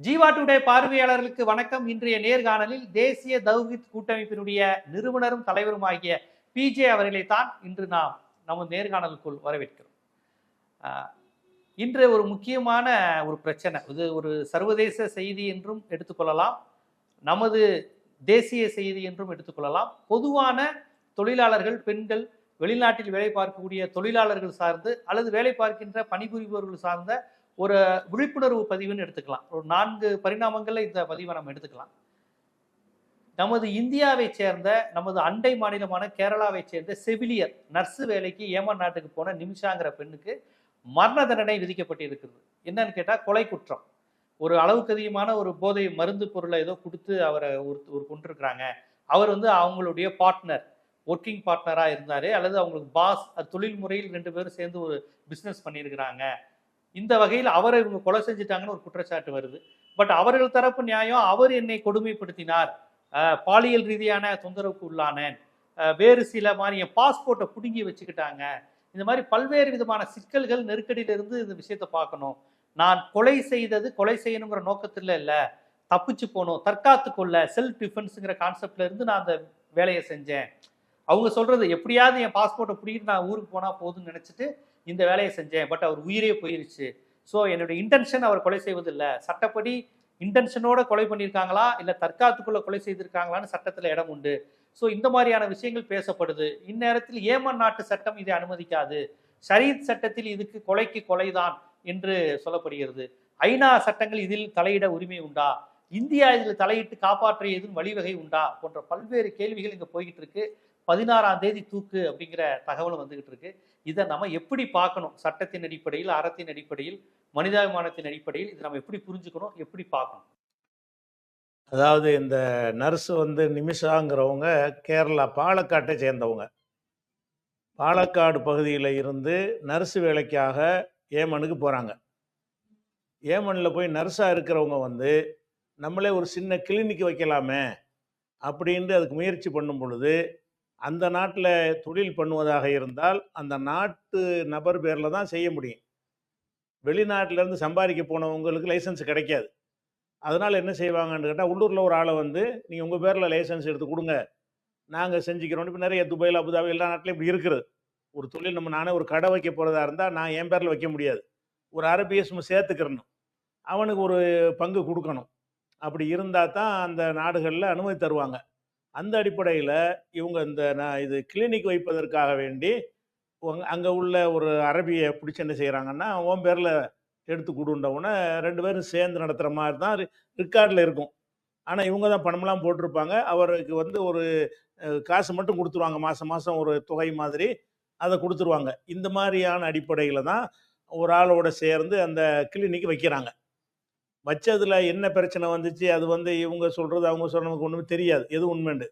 Jeeva today பார்வையாளர்களுக்கு வணக்கம். இன்றைய நேர்காணலில் தேசிய தௌஹீத் கூட்டமைப்பினுடைய நிறுவனரும் தலைவருமாகிய பிஜே அவர்களை தான் இன்று நாம் நமது நேர்காணலுக்குள் வரவேற்கிறோம். இன்று ஒரு முக்கியமான ஒரு பிரச்சனை, இது ஒரு சர்வதேச செய்தி என்றும் எடுத்துக்கொள்ளலாம், நமது தேசிய செய்தி என்றும் எடுத்துக்கொள்ளலாம். பொதுவான தொழிலாளர்கள், பெண்கள், வெளிநாட்டில் வேலை பார்க்கக்கூடிய தொழிலாளர்கள் சார்ந்து அல்லது வேலை பார்க்கின்ற பணிபுரிபவர்கள் சார்ந்த ஒரு விழிப்புணர்வு பதிவுன்னு எடுத்துக்கலாம். ஒரு 4 பரிணாமங்கள்ல இந்த பதிவை நம்ம எடுத்துக்கலாம். நமது இந்தியாவை சேர்ந்த, நமது அண்டை மாநிலமான கேரளாவை சேர்ந்த செவிலியர், நர்ஸு வேலைக்கு ஏமன் நாட்டுக்கு போன நிமிஷாங்கிற பெண்ணுக்கு மரண தண்டனை விதிக்கப்பட்டிருக்கிறது. என்னன்னு கேட்டால் கொலை குற்றம். ஒரு அளவுக்கு அதிகமான ஒரு போதை மருந்து பொருளை ஏதோ கொடுத்து அவரை ஒரு கொண்டிருக்கிறாங்க. அவர் அவங்களுடைய பார்ட்னர், ஒர்க்கிங் பார்ட்னராக இருந்தார், அல்லது அவங்களுக்கு பாஸ், தொழில் முறையில் 2 பேரும் சேர்ந்து ஒரு பிஸ்னஸ் பண்ணியிருக்கிறாங்க. இந்த வகையில் அவரை இவங்க கொலை செஞ்சுட்டாங்கன்னு ஒரு குற்றச்சாட்டு வருது. பட் அவர்கள் தரப்பு நியாயம், அவர் என்னை கொடுமைப்படுத்தினார், பாலியல் ரீதியான தொந்தரவுக்கு உள்ளானேன், வேறு சில மாதிரி என் பாஸ்போர்ட்டை பிடுங்கி வச்சுக்கிட்டாங்க. இந்த மாதிரி பல்வேறு விதமான சிக்கல்கள், நெருக்கடியிலிருந்து இந்த விஷயத்தை பார்க்கணும். நான் கொலை செய்தது கொலை செய்யணுங்கிற நோக்கத்தில் இல்லை, தப்பிச்சு போகணும், தற்காத்து கொள்ள, செல்ஃப் டிஃபென்ஸுங்கிற கான்செப்ட்ல இருந்து நான் அந்த வேலையை செஞ்சேன். அவங்க சொல்றது எப்படியாவது என் பாஸ்போர்ட்டை பிடிக்கிட்டு நான் ஊருக்கு போனால் போதுன்னு நினச்சிட்டு இந்த வேலையை செஞ்சேன். பட் அவர் உயிரே போயிருச்சு. ஸோ என்னுடைய இன்டென்ஷன் அவர் கொலை செய்வதில்லை. சட்டப்படி இன்டென்ஷனோட கொலை பண்ணியிருக்காங்களா இல்லை தற்காத்துக்குள்ள கொலை செய்திருக்காங்களான்னு சட்டத்தில் இடம் உண்டு. ஸோ இந்த மாதிரியான விஷயங்கள் பேசப்படுது. இந்நேரத்தில் ஏமன் நாட்டு சட்டம் இதை அனுமதிக்காது. ஷரீத் சட்டத்தில் இதுக்கு கொலைக்கு கொலைதான் என்று சொல்லப்படுகிறது. ஐநா சட்டங்கள் இதில் தலையிட உரிமை உண்டா, இந்தியா இதில் தலையிட்டு காப்பாற்ற எதுவும் வழிவகை உண்டா போன்ற பல்வேறு கேள்விகள் இங்கே போய்கிட்டு இருக்கு. 16ஆம் தேதி தூக்கு அப்படிங்கிற தகவலும் வந்துகிட்டு இருக்கு. இதை நம்ம எப்படி பார்க்கணும்? சட்டத்தின் அடிப்படையில், அறத்தின் அடிப்படையில், மனிதாபிமானத்தின் அடிப்படையில் இதை நம்ம எப்படி புரிஞ்சுக்கணும், எப்படி பார்க்கணும்? அதாவது இந்த நர்ஸ் நிமிஷாங்கிறவங்க கேரளா பாலக்காட்டை சேர்ந்தவங்க. பாலக்காடு பகுதியில் இருந்து நர்ஸு வேலைக்காக ஏமனுக்கு போகிறாங்க. ஏமனில் போய் நர்ஸாக இருக்கிறவங்க நம்மளே ஒரு சின்ன கிளினிக் வைக்கலாமே அப்படின்ட்டு அதுக்கு முயற்சி பண்ணும் பொழுது, அந்த நாட்டில் தொழில் பண்ணுவதாக இருந்தால் அந்த நாட்டு நபர் பேரில் தான் செய்ய முடியும். வெளிநாட்டிலேருந்து சம்பாதிக்க போனவங்களுக்கு லைசன்ஸ் கிடைக்காது. அதனால் என்ன செய்வாங்கன்னு கேட்டால், உள்ளூரில் ஒரு ஆளை நீங்கள் உங்கள் பேரில் லைசன்ஸ் எடுத்து கொடுங்க, நாங்கள் செஞ்சுக்கிறோம். இப்போ நிறைய துபாயில், அபுதாபி எல்லா நாட்டிலையும் இப்படி இருக்குது. ஒரு தொழில் நானே ஒரு கடை வைக்க போகிறதா இருந்தால் நான் என் பேரில் வைக்க முடியாது, ஒரு அரபிஎஸ் சேர்த்துக்கிறணும், அவனுக்கு ஒரு பங்கு கொடுக்கணும். அப்படி இருந்தால் தான் அந்த நாடுகளில் அனுமதி தருவாங்க. அந்த அடிப்படையில் இவங்க இது கிளினிக் வைப்பதற்காக வேண்டி அங்கே உள்ள ஒரு அரபியை பிடிச்சி என்ன செய்கிறாங்கன்னா, உன் பேரில் எடுத்து கொடுண்டவுடனே 2 பேரும் சேர்ந்து நடத்துகிற மாதிரி தான் ரெக்கார்டில் இருக்கும். ஆனால் இவங்க தான் பணமெல்லாம் போட்டிருப்பாங்க. அவருக்கு ஒரு காசு மட்டும் கொடுத்துருவாங்க, மாதம் மாதம் ஒரு தொகை மாதிரி அதை கொடுத்துருவாங்க. இந்த மாதிரியான அடிப்படையில் தான் ஒரு ஆளோட சேர்ந்து அந்த கிளினிக் வைக்கிறாங்க. வச்சதில் என்ன பிரச்சனை வந்துச்சு, அது இவங்க சொல்கிறது அவங்க சொல்கிறவங்களுக்கு ஒன்றுமே தெரியாது எது உண்மைண்டு.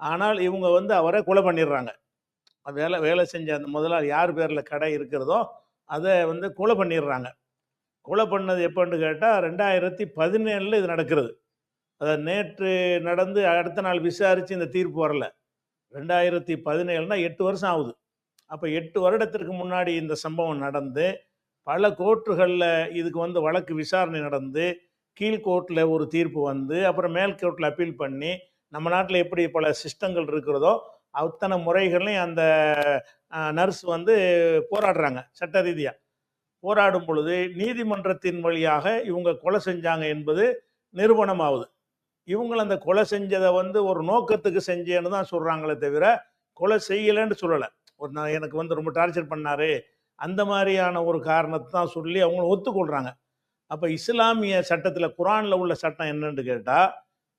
ஆனால் இவங்க அவரை கொலை பண்ணிடுறாங்க. வேலை செஞ்ச அந்த முதலாளி யார் பேரில் கடை இருக்கிறதோ அதை கொலை பண்ணிடுறாங்க. கொலை பண்ணது எப்போன்னு கேட்டால் 2017 இது நடக்கிறது. அதாவது நேற்று நடந்து அடுத்த நாள் விசாரித்து இந்த தீர்ப்பு வரல. 2017னா 8 வருஷம் ஆகுது. அப்போ 8 வருடத்திற்கு முன்னாடி இந்த சம்பவம் நடந்து பல கோர்ட்டுகளில் இதுக்கு வழக்கு விசாரணை நடந்து கீழ்கோர்ட்டில் ஒரு தீர்ப்பு அப்புறம் மேல் கோர்ட்டில் அப்பீல் பண்ணி, நம்ம நாட்டில் எப்படி பல சிஸ்டங்கள் இருக்கிறதோ அத்தனை முறைகளையும் அந்த நர்ஸ் போராடுறாங்க. சட்ட ரீதியாக போராடும் பொழுது நீதிமன்றத்தின் வழியாக இவங்க கொலை செஞ்சாங்க என்பது நிரூபணம் ஆகுது. இவங்களும் அந்த கொலை செஞ்சதை ஒரு நோக்கத்துக்கு செஞ்சேன்னு தான் சொல்கிறாங்களே தவிர கொலை செய்யலைன்னு சொல்லலை. எனக்கு ரொம்ப டார்ச்சர் பண்ணாரு அந்த மாதிரியான ஒரு காரணத்தை தான் சொல்லி அவங்களும் ஒத்துக்கொள்கிறாங்க. அப்போ இஸ்லாமிய சட்டத்தில், குரானில் உள்ள சட்டம் என்னன்னு கேட்டால்,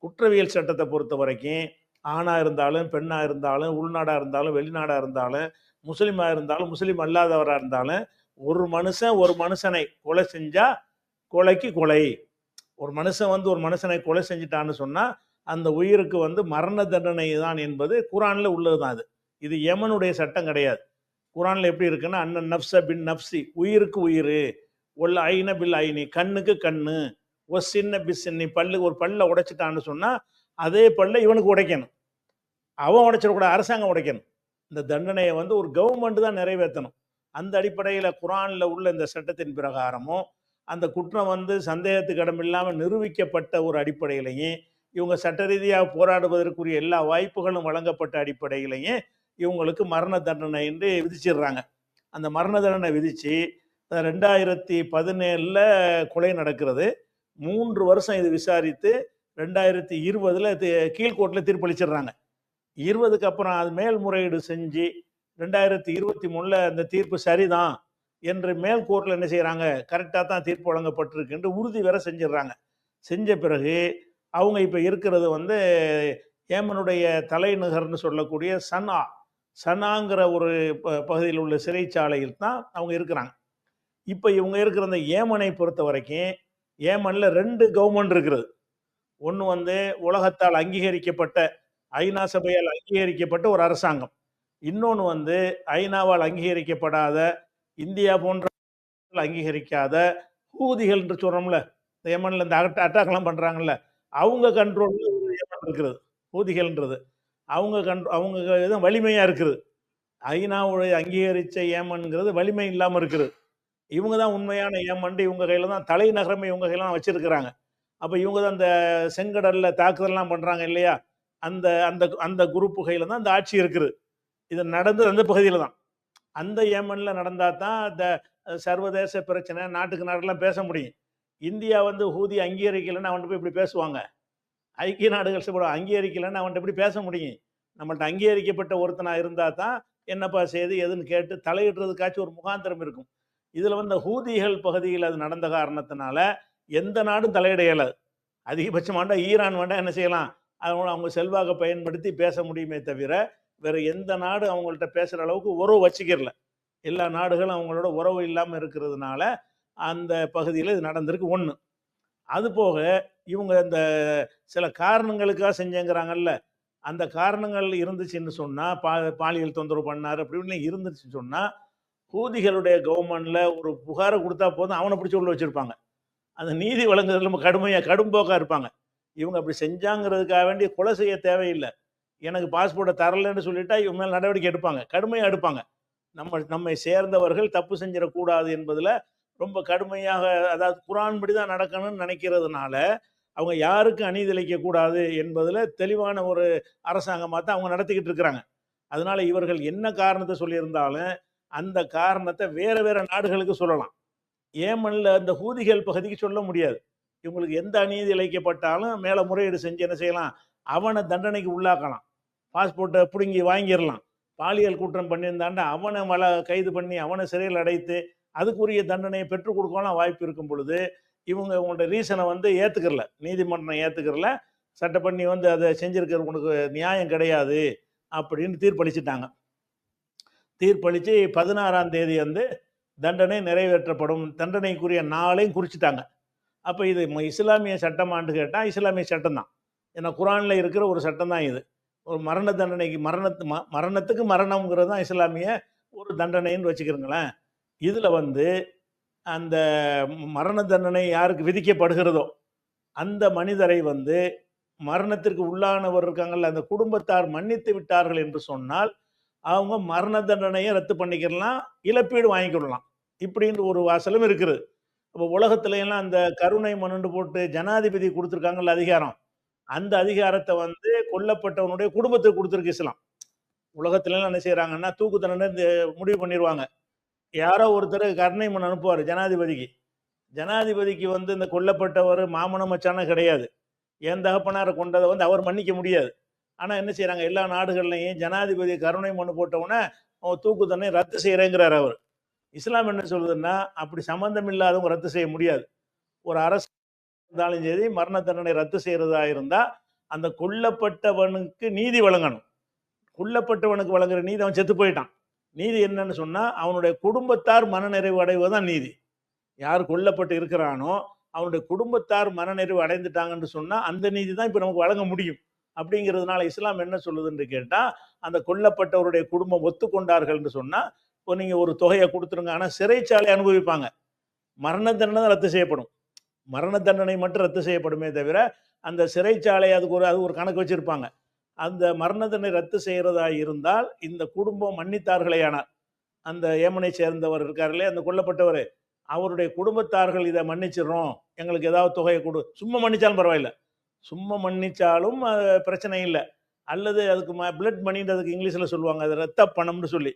குற்றவியல் சட்டத்தை பொறுத்த வரைக்கும் ஆணாக இருந்தாலும், பெண்ணாக இருந்தாலும், உள்நாடாக இருந்தாலும், வெளிநாடாக இருந்தாலும், முஸ்லீமாக இருந்தாலும், முஸ்லீம் அல்லாதவராக இருந்தாலும், ஒரு மனுஷனை கொலை செஞ்சால் கொலைக்கு கொலை. ஒரு மனுஷன் ஒரு மனுஷனை கொலை செஞ்சிட்டான்னு சொன்னால் அந்த உயிருக்கு மரண தண்டனை தான் என்பது குரானில் உள்ளது தான். இது யமனுடைய சட்டம் கிடையாது. குரானில் எப்படி இருக்குன்னா, அண்ணன் நப்ச பின் நப்சி, உயிருக்கு உயிர், ஒல்ல ஐன பில் ஐனி, கண்ணுக்கு கண்ணு, ஒரு சின்ன பிசின்னி, ஒரு பல்லை உடைச்சிட்டான்னு சொன்னால் அதே பல்லை இவனுக்கு உடைக்கணும். அவன் உடைச்சிடக்கூடாது, அரசாங்கம் உடைக்கணும். இந்த தண்டனையை ஒரு கவர்மெண்ட் தான் நிறைவேற்றணும். அந்த அடிப்படையில் குரானில் உள்ள இந்த சட்டத்தின் பிரகாரமும் அந்த குற்றம் வந்து சந்தேகத்துக்கு இடமில்லாமல் நிரூபிக்கப்பட்ட ஒரு அடிப்படையிலையும் இவங்க சட்ட ரீதியாக போராடுவதற்குரிய எல்லா வாய்ப்புகளும் வழங்கப்பட்ட அடிப்படையிலையும் இவங்களுக்கு மரண தண்டனை என்று விதிச்சிடுறாங்க. அந்த மரண தண்டனை விதித்து 2017 கொலை நடக்கிறது. 3 வருஷம் இது விசாரித்து 2020 கீழ்கோர்ட்டில் தீர்ப்பளிச்சிடுறாங்க. 20க்கு அப்புறம் அது மேல்முறையீடு செஞ்சு 2023 அந்த தீர்ப்பு சரிதான் என்று மேல் கோர்ட்டில் என்ன செய்கிறாங்க, கரெக்டாக தான் தீர்ப்பு வழங்கப்பட்டிருக்கு என்று உறுதி வேற செஞ்சிடுறாங்க. செஞ்ச பிறகு அவங்க இப்போ இருக்கிறது வந்து ஏமனுடைய தலைநகர்னு சொல்லக்கூடிய சனாங்கிற ஒரு பகுதியில் உள்ள சிறைச்சாலையில் தான் அவங்க இருக்கிறாங்க. இப்போ இவங்க இருக்கிற அந்த ஏமனை பொறுத்த வரைக்கும் ஏமனில் 2 கவர்மெண்ட் இருக்கிறது. ஒன்று வந்து உலகத்தால் அங்கீகரிக்கப்பட்ட ஐநா சபையால் அங்கீகரிக்கப்பட்ட ஒரு அரசாங்கம். இன்னொன்று வந்து ஐநாவால் அங்கீகரிக்கப்படாத இந்தியா போன்ற அங்கீகரிக்காத ஹூதிகள் என்று சொல்கிறோம்ல, இந்த ஏமனில் இந்த அட்டாக்லாம் பண்ணுறாங்கல்ல, அவங்க கண்ட்ரோலில் ஒரு ஏமன் இருக்கிறது. ஹூதிகள்ன்றது அவங்க இதுதான் வலிமையாக இருக்குது. ஐநாவுடைய அங்கீகரித்த ஏமன்கிறது வலிமை இல்லாமல் இருக்குது. இவங்க தான் உண்மையான ஏமன்ட்டு இவங்க கையில் தான் தலைநகரமே இவங்க கையில் தான் வச்சுருக்கிறாங்க. அப்போ இவங்க தான் அந்த செங்கடலில் தாக்குதல்லாம் பண்ணுறாங்க இல்லையா, அந்த அந்த அந்த குரூப்பு கையில் தான் அந்த ஆட்சி இருக்குது. இது நடந்தது அந்த பகுதியில் தான். அந்த ஏமனில் நடந்தால் தான் அந்த சர்வதேச பிரச்சனை நாட்டுக்கு நாடெல்லாம் பேச முடியும். இந்தியா வந்து ஹூதி அங்கீகரிக்கலைன்னு அவன்கிட்ட போய் இப்படி பேசுவாங்க. ஐக்கிய நாடுகள் சபை அங்கீகரிக்கலைன்னு அவன்கிட்ட எப்படி பேச முடியும்? நம்மள்ட்ட அங்கீகரிக்கப்பட்ட ஒருத்தனாக இருந்தால் தான் என்னப்பா செய்து எதுன்னு கேட்டு தலையிடுறதுக்காச்சும் ஒரு முகாந்திரம் இருக்கும். இதில் வந்து ஹூதிகள் பகுதியில் அது நடந்த காரணத்தினால எந்த நாடும் தலையிட இயலாது. அதிகபட்சம் வேண்டாம் ஈரான் வேண்டாம் என்ன செய்யலாம், அவங்க செல்வாக்கை பயன்படுத்தி பேச முடியுமே தவிர வேறு எந்த நாடு அவங்கள்ட்ட பேசுகிற அளவுக்கு உறவு வச்சுக்கிறல. எல்லா நாடுகளும் அவங்களோட உறவு இல்லாமல் இருக்கிறதுனால அந்த பகுதியில் இது நடந்திருக்கு. ஒன்று. அது போக இவங்க இந்த சில காரணங்களுக்காக செஞ்சேங்கிறாங்கல்ல, அந்த காரணங்கள் இருந்துச்சுன்னு சொன்னால் பாலியல் தொந்தரவு பண்ணார் அப்படின்னு இருந்துச்சுன்னு சொன்னால் ஹூதிகளுடைய கவர்மெண்ட்டில் ஒரு புகாரை கொடுத்தா போதும் அவனை பிடிச்சி உள்ள வச்சுருப்பாங்க. அந்த நீதி வழங்குறதுல நம்ம கடும்போக்காக இருப்பாங்க. இவங்க அப்படி செஞ்சாங்கிறதுக்காக வேண்டி கொலை செய்ய தேவையில்லை. எனக்கு பாஸ்போர்ட்டை தரலைன்னு சொல்லிட்டா இவங்க மேலே நடவடிக்கை எடுப்பாங்க, கடுமையாக எடுப்பாங்க. நம்மை சேர்ந்தவர்கள் தப்பு செஞ்சிடக்கூடாது என்பதில் ரொம்ப கடுமையாக, அதாவது குரான் படி தான் நடக்கணும்னு நினைக்கிறதுனால அவங்க யாருக்கும் அநீதி இழைக்கக்கூடாது என்பதில் தெளிவான ஒரு அரசாங்கமாக தான் அவங்க நடத்திக்கிட்டு இருக்கிறாங்க. அதனால இவர்கள் என்ன காரணத்தை சொல்லியிருந்தாலும் அந்த காரணத்தை வேறு வேறு நாடுகளுக்கு சொல்லலாம். ஏமனில் அந்த ஹூதிகள் பகுதிக்கு சொல்ல முடியாது. இவங்களுக்கு எந்த அநீதி இழைக்கப்பட்டாலும் மேலே முறையீடு செஞ்சு என்ன செய்யலாம், அவனை தண்டனைக்கு உள்ளாக்கலாம். பாஸ்போர்ட்டை பிடுங்கி வாங்கிடலாம். பாலியல் குற்றம் பண்ணியிருந்தாண்டா அவனை கைது பண்ணி அவனை சிறையில் அடைத்து அதுக்குரிய தண்டனையை பெற்றுக் கொடுக்கலாம் வாய்ப்பு இருக்கும் பொழுது இவங்களோட ரீசனை வந்து ஏற்றுக்கிறல, நீதிமன்றம் ஏற்றுக்கிறல, சட்டப்பண்ணி வந்து அதை செஞ்சுருக்கிற உனக்கு நியாயம் கிடையாது அப்படின்னு தீர்ப்பளிச்சிட்டாங்க. தீர்ப்பளித்து 16ஆம் தேதி வந்து தண்டனை நிறைவேற்றப்படும், தண்டனைக்குரிய நாளையும் குறிச்சிட்டாங்க. அப்போ இது இஸ்லாமிய சட்டமான்னு கேட்டால் இஸ்லாமிய சட்டம் தான். ஏன்னா குரானில் இருக்கிற ஒரு சட்டம் தான் இது. ஒரு மரண தண்டனைக்கு மரணத்துக்கு மரணம்ங்கிறது தான் இஸ்லாமிய ஒரு தண்டனைன்னு வச்சுக்கிறோங்களேன். இதில் வந்து அந்த மரண தண்டனை யாருக்கு விதிக்கப்படுகிறதோ அந்த மனிதரை வந்து மரணத்திற்கு உள்ளானவர் இருக்காங்கல்ல, அந்த குடும்பத்தார் மன்னித்து விட்டார்கள் என்று சொன்னால் அவங்க மரண தண்டனையை ரத்து பண்ணிக்கலாம், இழப்பீடு வாங்கிக்கிடலாம். இப்படின்னு ஒரு வாசலும் இருக்குது. இப்போ உலகத்துல எல்லாம் அந்த கருணை மனுண்டு போட்டு ஜனாதிபதி கொடுத்துருக்காங்கல்ல அதிகாரம், அந்த அதிகாரத்தை வந்து கொல்லப்பட்டவனுடைய குடும்பத்துக்கு கொடுத்துருக்கு இஸ்லாம். உலகத்துல எல்லாம் என்ன செய்யறாங்கன்னா தூக்கு தண்டனை முடிவு பண்ணிடுவாங்க. யாரோ ஒருத்தர் கருணை மனு அனுப்புவார் ஜனாதிபதிக்கு. ஜனாதிபதிக்கு வந்து இந்த கொல்லப்பட்டவர் மாமன மச்சான கிடையாது. என் தகப்பனாரை கொண்டதை வந்து அவர் மன்னிக்க முடியாது. ஆனால் என்ன செய்கிறாங்க, எல்லா நாடுகள்லையும் ஜனாதிபதி கருணை மனு போட்டவுடனே தூக்கு தண்டனை ரத்து செய்கிறேங்கிறார் அவர். இஸ்லாம் என்ன சொல்லுதுன்னா அப்படி சம்மந்தம் இல்லாதவங்க ரத்து செய்ய முடியாது. ஒரு அரசு இருந்தாலும் சரி மரண தண்டனை ரத்து செய்கிறதா இருந்தால் அந்த கொல்லப்பட்டவனுக்கு நீதி வழங்கணும். கொல்லப்பட்டவனுக்கு வழங்குற நீதி அவன் செத்து போயிட்டான். நீதி என்னன்னு சொன்னால் அவனுடைய குடும்பத்தார் மனநிறைவு அடைவதுதான் நீதி. யார் கொல்லப்பட்டு இருக்கிறானோ அவனுடைய குடும்பத்தார் மனநிறைவு அடைந்துட்டாங்கன்னு சொன்னால் அந்த நீதி தான் இப்போ நமக்கு வழங்க முடியும். அப்படிங்கிறதுனால இஸ்லாம் என்ன சொல்லுதுன்னு கேட்டால் அந்த கொல்லப்பட்டவருடைய குடும்பம் ஒத்துக்கொண்டார்கள்னு சொன்னால் இப்போ நீங்கள் ஒரு தொகையை கொடுத்துருங்க, ஆனால் சிறைச்சாலை அனுபவிப்பாங்க. மரண தண்டனை தான் ரத்து செய்யப்படும். மரண தண்டனை மட்டும் ரத்து செய்யப்படுமே தவிர அந்த சிறைச்சாலை அது ஒரு கணக்கு வச்சுருப்பாங்க. அந்த மரண தண்டனை ரத்து செய்கிறதா இருந்தால் இந்த குடும்பம் மன்னித்தார்களேயானால், அந்த ஏமனை சேர்ந்தவர் இருக்கார்களே அந்த கொல்லப்பட்டவர், அவருடைய குடும்பத்தார்கள் இதை மன்னிச்சிடுறோம், எங்களுக்கு ஏதாவது தொகையை கொடு, சும்மா மன்னிச்சாலும் பரவாயில்ல, சும்மா மன்னிச்சாலும் பிரச்சனை இல்லை. அல்லது அதுக்கு பிளட் மணின்றதுக்கு இங்கிலீஷில் சொல்லுவாங்க, அது ரத்த பணம்னு சொல்லி,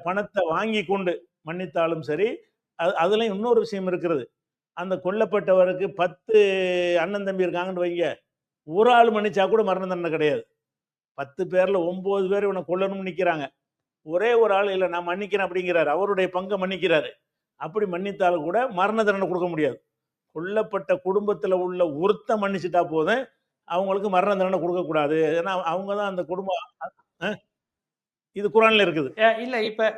பணத்தை வாங்கி கொண்டு மன்னித்தாலும் சரி. அதுலயும் இன்னொரு விஷயம் இருக்கிறது. அந்த கொல்லப்பட்டவருக்கு 10 அண்ணன் தம்பி இருக்காங்கன்னு வைங்க, ஒரு ஆள் மன்னிச்சா கூட மரண தண்டனை கிடையாது. 10 பேர்ல 9 பேர் இவனை கொல்லணும்னு நிக்கிறாங்க. ஒரே ஒரு ஆள் இல்ல நான் மன்னிக்கிறேன் அப்படிங்கிறாரு, அவருடைய பங்கை மன்னிக்கிறாரு. அப்படி மன்னித்தாலும் கூட மரண தண்டனை கொடுக்க முடியாது. கொல்லப்பட்ட குடும்பத்துல உள்ள ஒருத்தன் மன்னிச்சுட்டா போதும், அவங்களுக்கு மரண தண்டனை கொடுக்க கூடாது. ஏன்னா அவங்க தான் அந்த குடும்பம். அஹ், இது குரான்ல இருக்குது. இல்ல இப்ப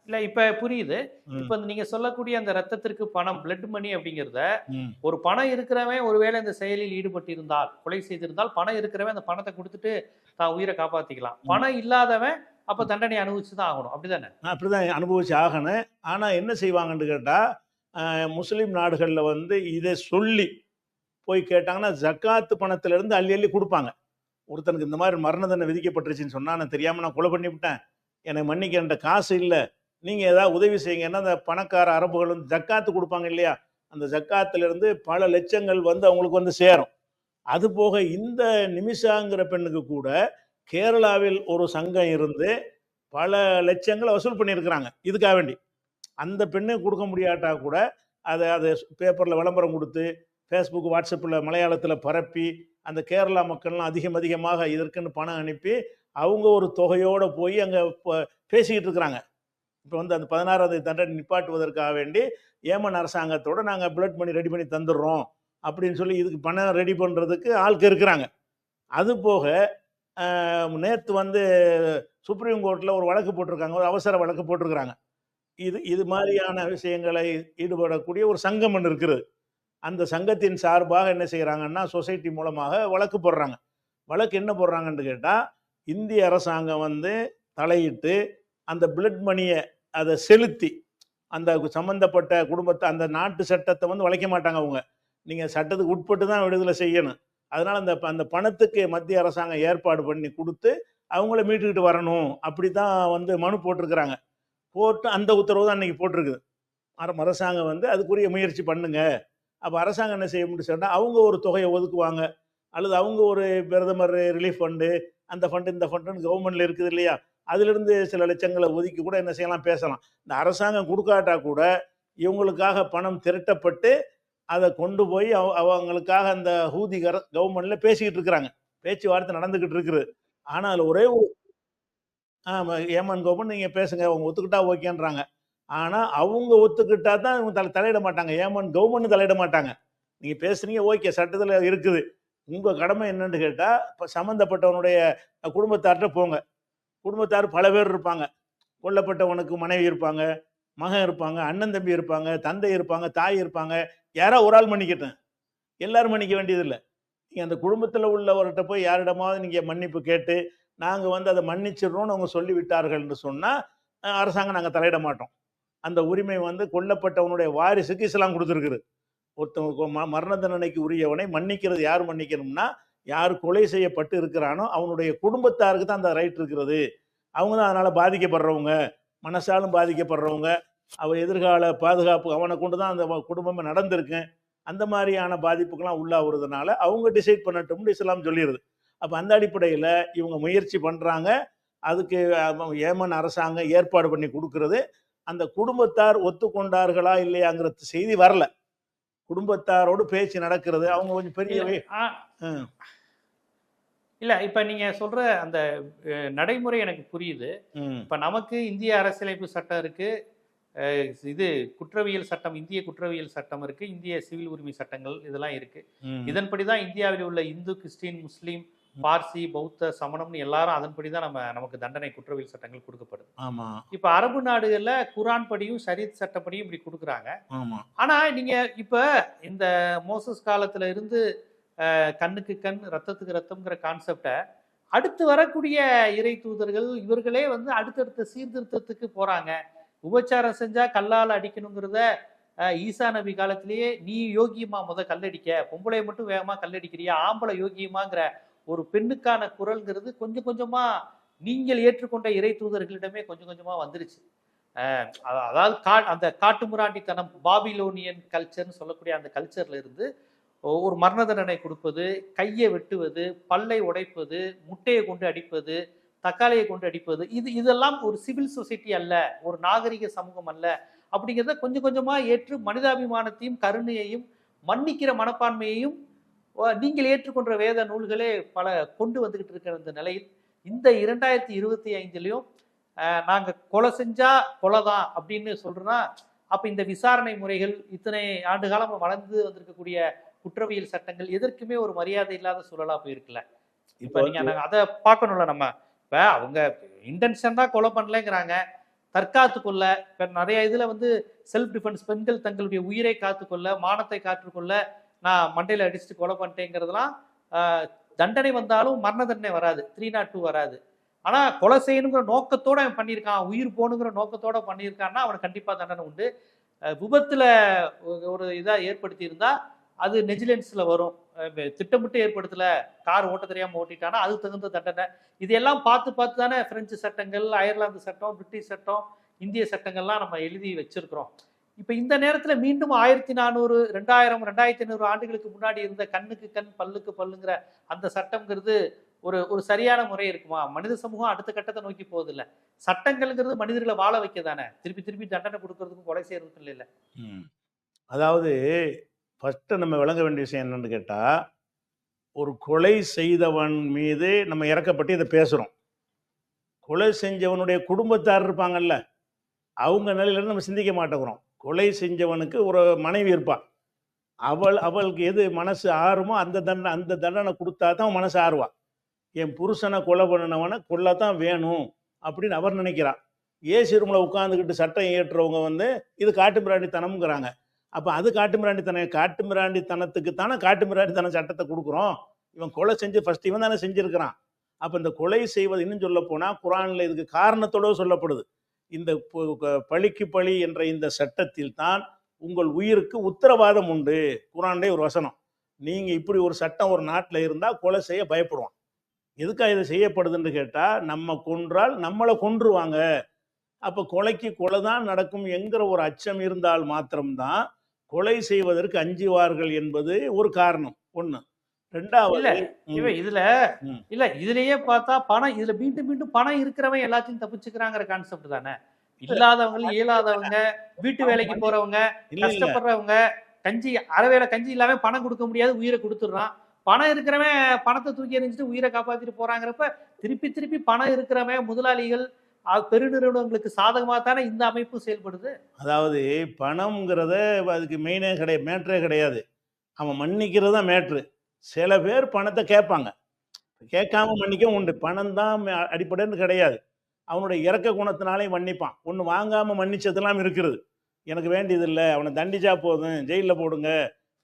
இல்ல இப்ப புரியுது. ம், இப்ப நீங்க சொல்லக்கூடிய அந்த ரத்தத்திற்கு பணம், பிளட் மணி அப்படிங்கிறத, ம், ஒரு பணம் இருக்கிறவன் ஒருவேளை இந்த செயலில் ஈடுபட்டிருந்தால், கொலை செய்திருந்தால், பணம் இருக்கிறவன் அந்த பணத்தை கொடுத்துட்டு தான் உயிரை காப்பாத்திக்கலாம். ம். பணம் இல்லாதவன் அப்ப தண்டனை அனுபவிச்சு தான் ஆகணும். அப்படிதானே? நான் அப்படிதான் அனுபவிச்சு ஆகணும். ஆனா என்ன செய்வாங்கன்னு கேட்டா, முஸ்லீம் நாடுகள்ல வந்து இதை சொல்லி போய் கேட்டாங்கன்னா, ஜக்காத்து பணத்துல இருந்து அள்ளி அள்ளி கொடுப்பாங்க. ஒருத்தனுக்கு இந்த மாதிரி மரண தண்டனை விதிக்கப்பட்டுருச்சுன்னு சொன்னா, நான் தெரியாம நான் கொலை பண்ணிவிட்டேன், என்னை மன்னிக்க என்கிட்ட காசு இல்லை, நீங்க ஏதாவது உதவி செய்யுங்கன்னா, அந்த பணக்கார அரபுகள் வந்து ஜக்காத்து கொடுப்பாங்க இல்லையா, அந்த ஜக்காத்துல இருந்து பல லட்சங்கள் வந்து அவங்களுக்கு வந்து சேரும். அது போக இந்த நிமிஷாங்கிற பெண்ணுக்கு கூட கேரளாவில் ஒரு சங்கம் இருந்து பல லட்சங்களை வசூல் பண்ணியிருக்கிறாங்க இதுக்காக வேண்டி. அந்த பெண்ணு கொடுக்க முடியாட்டா கூட அதை அதை பேப்பரில் விளம்பரம் கொடுத்து, ஃபேஸ்புக் வாட்ஸ்அப்பில் மலையாளத்தில் பரப்பி, அந்த கேரளா மக்கள்லாம் அதிகமாக இதற்குன்னு பணம் அனுப்பி அவங்க ஒரு தொகையோடு போய் அங்கே பேசிக்கிட்டு இருக்கிறாங்க. இப்போ வந்து அந்த 16ஆம் தேதி தண்டனை நிப்பாட்டுவதற்காக வேண்டி ஏமன் அரசாங்கத்தோட நாங்கள் பிளட் மணி ரெடி பண்ணி தந்துடுறோம் அப்படின்னு சொல்லி இதுக்கு பணம் ரெடி பண்ணுறதுக்கு ஆட்கள் இருக்கிறாங்க. அது போக நேற்று வந்து சுப்ரீம் கோர்ட்டில் ஒரு வழக்கு போட்டிருக்காங்க, ஒரு அவசர வழக்கு போட்டிருக்கிறாங்க. இது மாதிரியான விஷயங்களை ஈடுபடக்கூடிய ஒரு சங்கம் ஒன்று இருக்குது. அந்த சங்கத்தின் சார்பாக என்ன செய்கிறாங்கன்னா, சொசைட்டி மூலமாக வழக்கு போடுறாங்க. வழக்கு என்ன போடுறாங்கன்னு கேட்டால், இந்திய அரசாங்கம் வந்து தலையிட்டு அந்த பிளட் மணியை அதை செலுத்தி அந்த சம்பந்தப்பட்ட குடும்பத்தை, அந்த நாட்டு சட்டத்தை வந்து வளைக்க மாட்டாங்க அவங்க. நீங்கள் சட்டத்துக்கு உட்பட்டு தான் விடுதலை செய்யணும். அதனால் அந்த அந்த பணத்துக்கு மத்திய அரசாங்கம் ஏற்பாடு பண்ணி கொடுத்து அவங்கள மீட்டுக்கிட்டு வரணும், அப்படி தான் வந்து மனு போட்டிருக்கிறாங்க. போட்டு அந்த உத்தரவு தான் அன்றைக்கி போட்டிருக்குது. அரசாங்கம் வந்து அதுக்குரிய முயற்சி பண்ணுங்க. அப்போ அரசாங்கம் என்ன செய்ய முடியும் சொன்னால், அவங்க ஒரு தொகையை ஒதுக்குவாங்க, அல்லது அவங்க ஒரு பிரதமர் ரிலீஃப் ஃபண்டு, அந்த ஃபண்டு இந்த ஃபண்டுன்னு கவர்மெண்ட்டில் இருக்குது இல்லையா, அதிலிருந்து சில லட்சங்களை ஒதுக்கி கூட என்ன செய்யலாம், பேசலாம். இந்த அரசாங்கம் கொடுக்காட்டா கூட இவங்களுக்காக பணம் திரட்டப்பட்டு அதை கொண்டு போய் அவங்களுக்காக அந்த ஹூதி கவர்மெண்ட்டில் பேசிக்கிட்டு இருக்கிறாங்க, பேச்சுவார்த்தை நடந்துக்கிட்டு இருக்குது. ஆனால் அதில் ஒரே ஒரு ஏமன் கவர்மெண்ட் நீங்கள் பேசுங்க, அவங்க ஒத்துக்கிட்டா ஓகேன்றாங்க. ஆனால் அவங்க ஒத்துக்கிட்டா தான் இவங்க தலையிட மாட்டாங்க, ஏமன் கவர்மெண்ட் தலையிட மாட்டாங்க. நீங்கள் பேசுறீங்க ஓகே, சட்டத்தில் இருக்குது, உங்கள் கடமை என்னன்னு கேட்டால் இப்போ சம்மந்தப்பட்டவனுடைய குடும்பத்தார்கிட்ட போங்க. குடும்பத்தார் பல பேர் இருப்பாங்க. கொல்லப்பட்டவனுக்கு மனைவி இருப்பாங்க, மகன் இருப்பாங்க, அண்ணன் தம்பி இருப்பாங்க, தந்தை இருப்பாங்க, தாய் இருப்பாங்க. யாரோ ஒரு ஆள் மன்னிக்கட்டும், எல்லாரும் மன்னிக்க வேண்டியதில்லை. நீங்கள் அந்த குடும்பத்தில் உள்ளவர்கிட்ட போய் யாரிடமாவது நீங்கள் மன்னிப்பு கேட்டு நாங்கள் வந்து அதை மன்னிச்சிடுறோம்னு அவங்க சொல்லிவிட்டார்கள்னு சொன்னால் அரசாங்கம் நாங்கள் தலையிட மாட்டோம். அந்த உரிமை வந்து கொல்லப்பட்டவனுடைய வாரிசுக்கு இஸ்லாம் கொடுத்துருக்குது. ஒருத்தவங்க மரண தண்டனைக்கு உரியவனை மன்னிக்கிறது யார் மன்னிக்கணும்னா, யார் கொலை செய்யப்பட்டு இருக்கிறானோ அவனுடைய குடும்பத்தாருக்கு தான் அந்த ரைட் இருக்கிறது. அவங்க தான் அதனால் பாதிக்கப்படுறவங்க, மனசாலும் பாதிக்கப்படுறவங்க, அவன் எதிர்கால பாதுகாப்பு அவனை கொண்டு தான் அந்த குடும்பமே நடந்திருக்கு. அந்த மாதிரியான பாதிப்புக்கெல்லாம் உள்ளாகிறதுனால அவங்க டிசைட் பண்ணட்டும்னு இஸ்லாம் சொல்லிடுது. அப்போ அந்த அடிப்படையில் இவங்க முயற்சி பண்ணுறாங்க. அதுக்கு ஏமன் அரசாங்கம் ஏற்பாடு பண்ணி கொடுக்கறது. அந்த குடும்பத்தார் ஒத்துக்கொண்டார்களா இல்லையாங்கிற செய்தி வரல. குடும்பத்தாரோடு பேச்சு நடக்கிறது. அவங்க கொஞ்சம் பெரிய இல்ல இப்ப நீங்க சொல்ற அந்த நடைமுறை எனக்கு புரியுது. இப்ப நமக்கு இந்திய அரசியலமைப்பு சட்டம் இருக்கு, இது குற்றவியல் சட்டம், இந்திய குற்றவியல் சட்டம் இருக்கு, இந்திய சிவில் உரிமை சட்டங்கள் இதெல்லாம் இருக்கு. இதன்படிதான் இந்தியாவில் உள்ள இந்து, கிறிஸ்டின், முஸ்லீம், பார்சி, பௌத்த, சமணம்னு எல்லாரும் அதன்படிதான் நமக்கு தண்டனை குற்றவியல் சட்டங்கள் கொடுக்கப்படுது. ஆமா. இப்ப அரபு நாடுகள்ல குரான் படியும் ஷரீத் சட்டப்படியும் இப்படி கொடுக்குறாங்க. ஆமா. ஆனா நீங்க இப்ப இந்த மோசஸ் காலத்துல இருந்து கண்ணுக்கு கண் ரத்தத்துக்கு ரத்தம்ங்கிற கான்செப்டை அடுத்து வரக்கூடிய இறை தூதர்கள் இவர்களே வந்து அடுத்தடுத்த சீர்திருத்தத்துக்கு போறாங்க. உபச்சாரம் செஞ்சா கல்லால் அடிக்கணுங்கிறத ஈசா நபி காலத்திலேயே நீ யோகியமா கல்லடிக்க, பொம்பளை மட்டும் வேகமா கல்லடிக்கிறியா, ஆம்பளை யோகியமாங்கிற ஒரு பெண்ணுக்கான குரல்ங்கிறது கொஞ்சம் கொஞ்சமா நீங்கள் ஏற்றுக்கொண்ட இறை தூதர்களிடமே கொஞ்சம் கொஞ்சமா வந்துருச்சு. அதாவது அந்த காட்டுமிராண்டித்தனம், பாபிலோனியன் கல்ச்சர்னு சொல்லக்கூடிய அந்த கல்ச்சர்ல இருந்து ஒரு மரண தண்டனை கொடுப்பது, கையை வெட்டுவது, பல்லை உடைப்பது, முட்டையை கொண்டு அடிப்பது, தக்காளியை கொண்டு அடிப்பது, இதெல்லாம் ஒரு சிவில் சொசைட்டி அல்ல, ஒரு நாகரிக சமூகம் அல்ல அப்படிங்கிறத கொஞ்சம் கொஞ்சமா ஏற்று மனிதாபிமானத்தையும் கருணையையும் மன்னிக்கிற மனப்பான்மையையும் நீங்கள் ஏற்றுக்கொண்ட வேத நூல்களே பல கொண்டு வந்துகிட்டு இருக்கிற இந்த நிலையில் இந்த 2025லயும் நாங்க கொலை செஞ்சா கொலைதான் அப்படின்னு சொல்றோம்னா, அப்ப இந்த விசாரணை முறைகள் இத்தனை ஆண்டு காலம் வளர்ந்து வந்திருக்கக்கூடிய குற்றவியல் சட்டங்கள் எதற்குமே ஒரு மரியாதை இல்லாத சூழலா போயிருக்குல்ல. இப்ப நீங்க அதை பார்க்கணும்ல. நம்ம இப்ப அவங்க இன்டென்ஷன் தான் கொலை பண்ணலங்கிறாங்க, தற்காத்து கொள்ள. இப்ப நிறைய இதுல செல்ஃப் டிஃபென்ஸ், பெண்கள் தங்களுடைய உயிரை காத்துக்கொள்ள, மானத்தை காற்றுக்கொள்ள நான் மண்டையில அடிச்சுட்டு கொலை பண்ணிட்டேங்கிறதுலாம் தண்டனை வந்தாலும் மரண தண்டனை வராது, 302 வராது. ஆனா கொலை செய்யணுங்கிற நோக்கத்தோட அவன் பண்ணியிருக்கான், உயிர் போகணுங்கிற நோக்கத்தோட பண்ணியிருக்கான்னா அவனுக்கு கண்டிப்பா தண்டனை உண்டு. விபத்துல ஒரு இதா ஏற்படுத்தி இருந்தா அது நெஜிலன்ஸ்ல வரும். திட்டமிட்டு ஏற்படுத்தல, கார் ஓட்ட தெரியாம ஓட்டிட்டானா அது தகுந்த தண்டனை. இதெல்லாம் பார்த்து பார்த்து தானே பிரெஞ்சு சட்டங்கள், அயர்லாந்து சட்டம், பிரிட்டிஷ் சட்டம், இந்திய சட்டங்கள்லாம் நம்ம எழுதி வச்சிருக்கிறோம். இப்ப இந்த நேரத்துல மீண்டும் 1400, 2000, 2500 ஆண்டுகளுக்கு முன்னாடி இருந்த கண்ணுக்கு கண் பல்லுக்கு பல்லுங்கிற அந்த சட்டம்ங்கிறது ஒரு சரியான முறை இருக்குமா? மனித சமூகம் அடுத்த கட்டத்தை நோக்கி போகுது இல்ல. சட்டங்கள்ங்கிறது மனிதர்களை வாழ வைக்க தானே, திருப்பி திருப்பி தண்டனை கொடுக்கறதுக்கும் கொலை செய்யறதுக்கும் இல்ல. அதாவது ஃபர்ஸ்ட் நம்ம விளங்க வேண்டிய விஷயம் என்னன்னு கேட்டா, ஒரு கொலை செய்தவன் மீது நம்ம இறக்கப்பட்டு இதை பேசுறோம். கொலை செஞ்சவனுடைய குடும்பத்தார் இருப்பாங்கல்ல, அவங்க நிலையில நம்ம சிந்திக்க மாட்டேங்கிறோம். கொலை செஞ்சவனுக்கு ஒரு மனைவி இருப்பாள், அவளுக்கு எது மனசு ஆறுமோ அந்த தண்டனை கொடுத்தா தான் மனசு ஆறுவா. என் புருஷனை கொலை பண்ணினவனை கொல்லத்தான் வேணும் அப்படின்னு அவர் நினைக்கிறான். ஏசி ரூமில் உட்காந்துக்கிட்டு சட்டம் இயற்றுறவங்க இது காட்டுமிராண்டித்தனம்ங்கிறாங்க. அப்போ அது காட்டுமிராண்டித்தனத்துக்கு தானே காட்டுமிராண்டித்தனம் சட்டத்தை கொடுக்குறோம். இவன் கொலை செஞ்சு ஃபர்ஸ்ட் இவன் தானே செஞ்சிருக்கிறான். அப்போ இந்த கொலை செய்வது இன்னும் சொல்ல போனால் குரானில் இதுக்கு காரணத்தோடு சொல்லப்படுது. இந்த பழிக்கு பழி என்ற இந்த சட்டத்தில் தான் உங்கள் உயிருக்கு உத்தரவாதம் உண்டு. குரான்லே ஒரு வசனம். நீங்கள் இப்படி ஒரு சட்டம் ஒரு நாட்டில் இருந்தால் கொலை செய்ய பயப்படுவான். எதுக்காக இது செய்யப்படுதுன்னு கேட்டால், நம்ம கொன்றால் நம்மளை கொன்றுவாங்க, அப்போ கொலைக்கு கொலை தான் நடக்கும் என்கிற ஒரு அச்சம் இருந்தால் மாத்திரம்தான் கொலை செய்வதற்கு அஞ்சுவார்கள் என்பது ஒரு காரணம். ஒன்று. ரெண்டாவது இதுலயே பார்த்தா பணம், இதுல மீண்டும் மீண்டும் பணம் இருக்கிறவன் எல்லாத்தையும் தப்பிச்சுக்கிறாங்கிற கான்செப்ட் தானே. இல்லாதவங்க, இயலாதவங்க, வீட்டு வேலைக்கு போறவங்க, கஷ்டப்படுறவங்க, கஞ்சி அறவேளை கஞ்சி இல்லாம பணம் கொடுக்க முடியாது, உயிரை கொடுத்துடுறான். பணம் இருக்கிறவன் பணத்தை தூக்கி எறிஞ்சிட்டு உயிரை காப்பாத்திட்டு போறாங்கிறப்ப திருப்பி திருப்பி பணம் இருக்கிறவன், முதலாளிகள், பெருநிறுவனங்களுக்கு சாதகமாக தானே இந்த அமைப்பு செயல்படுது. அதாவது பணம்ங்கிறத அதுக்கு மெயினே கிடையாது, மேட்ரே கிடையாது. அவன் மன்னிக்கிறது தான் மேட்ரு. சில பேர் பணத்தை கேட்பாங்க, கேட்காம மன்னிக்கவும் உண்டு. பணம் தான் அடிப்படைன்னு கிடையாது. அவனுடைய இறக்க குணத்தினாலே மன்னிப்பான். ஒன்று வாங்காமல் மன்னிச்சதெல்லாம் இருக்கிறது. எனக்கு வேண்டியதில்லை, அவனை தண்டிச்சா போதும், ஜெயிலில் போடுங்க,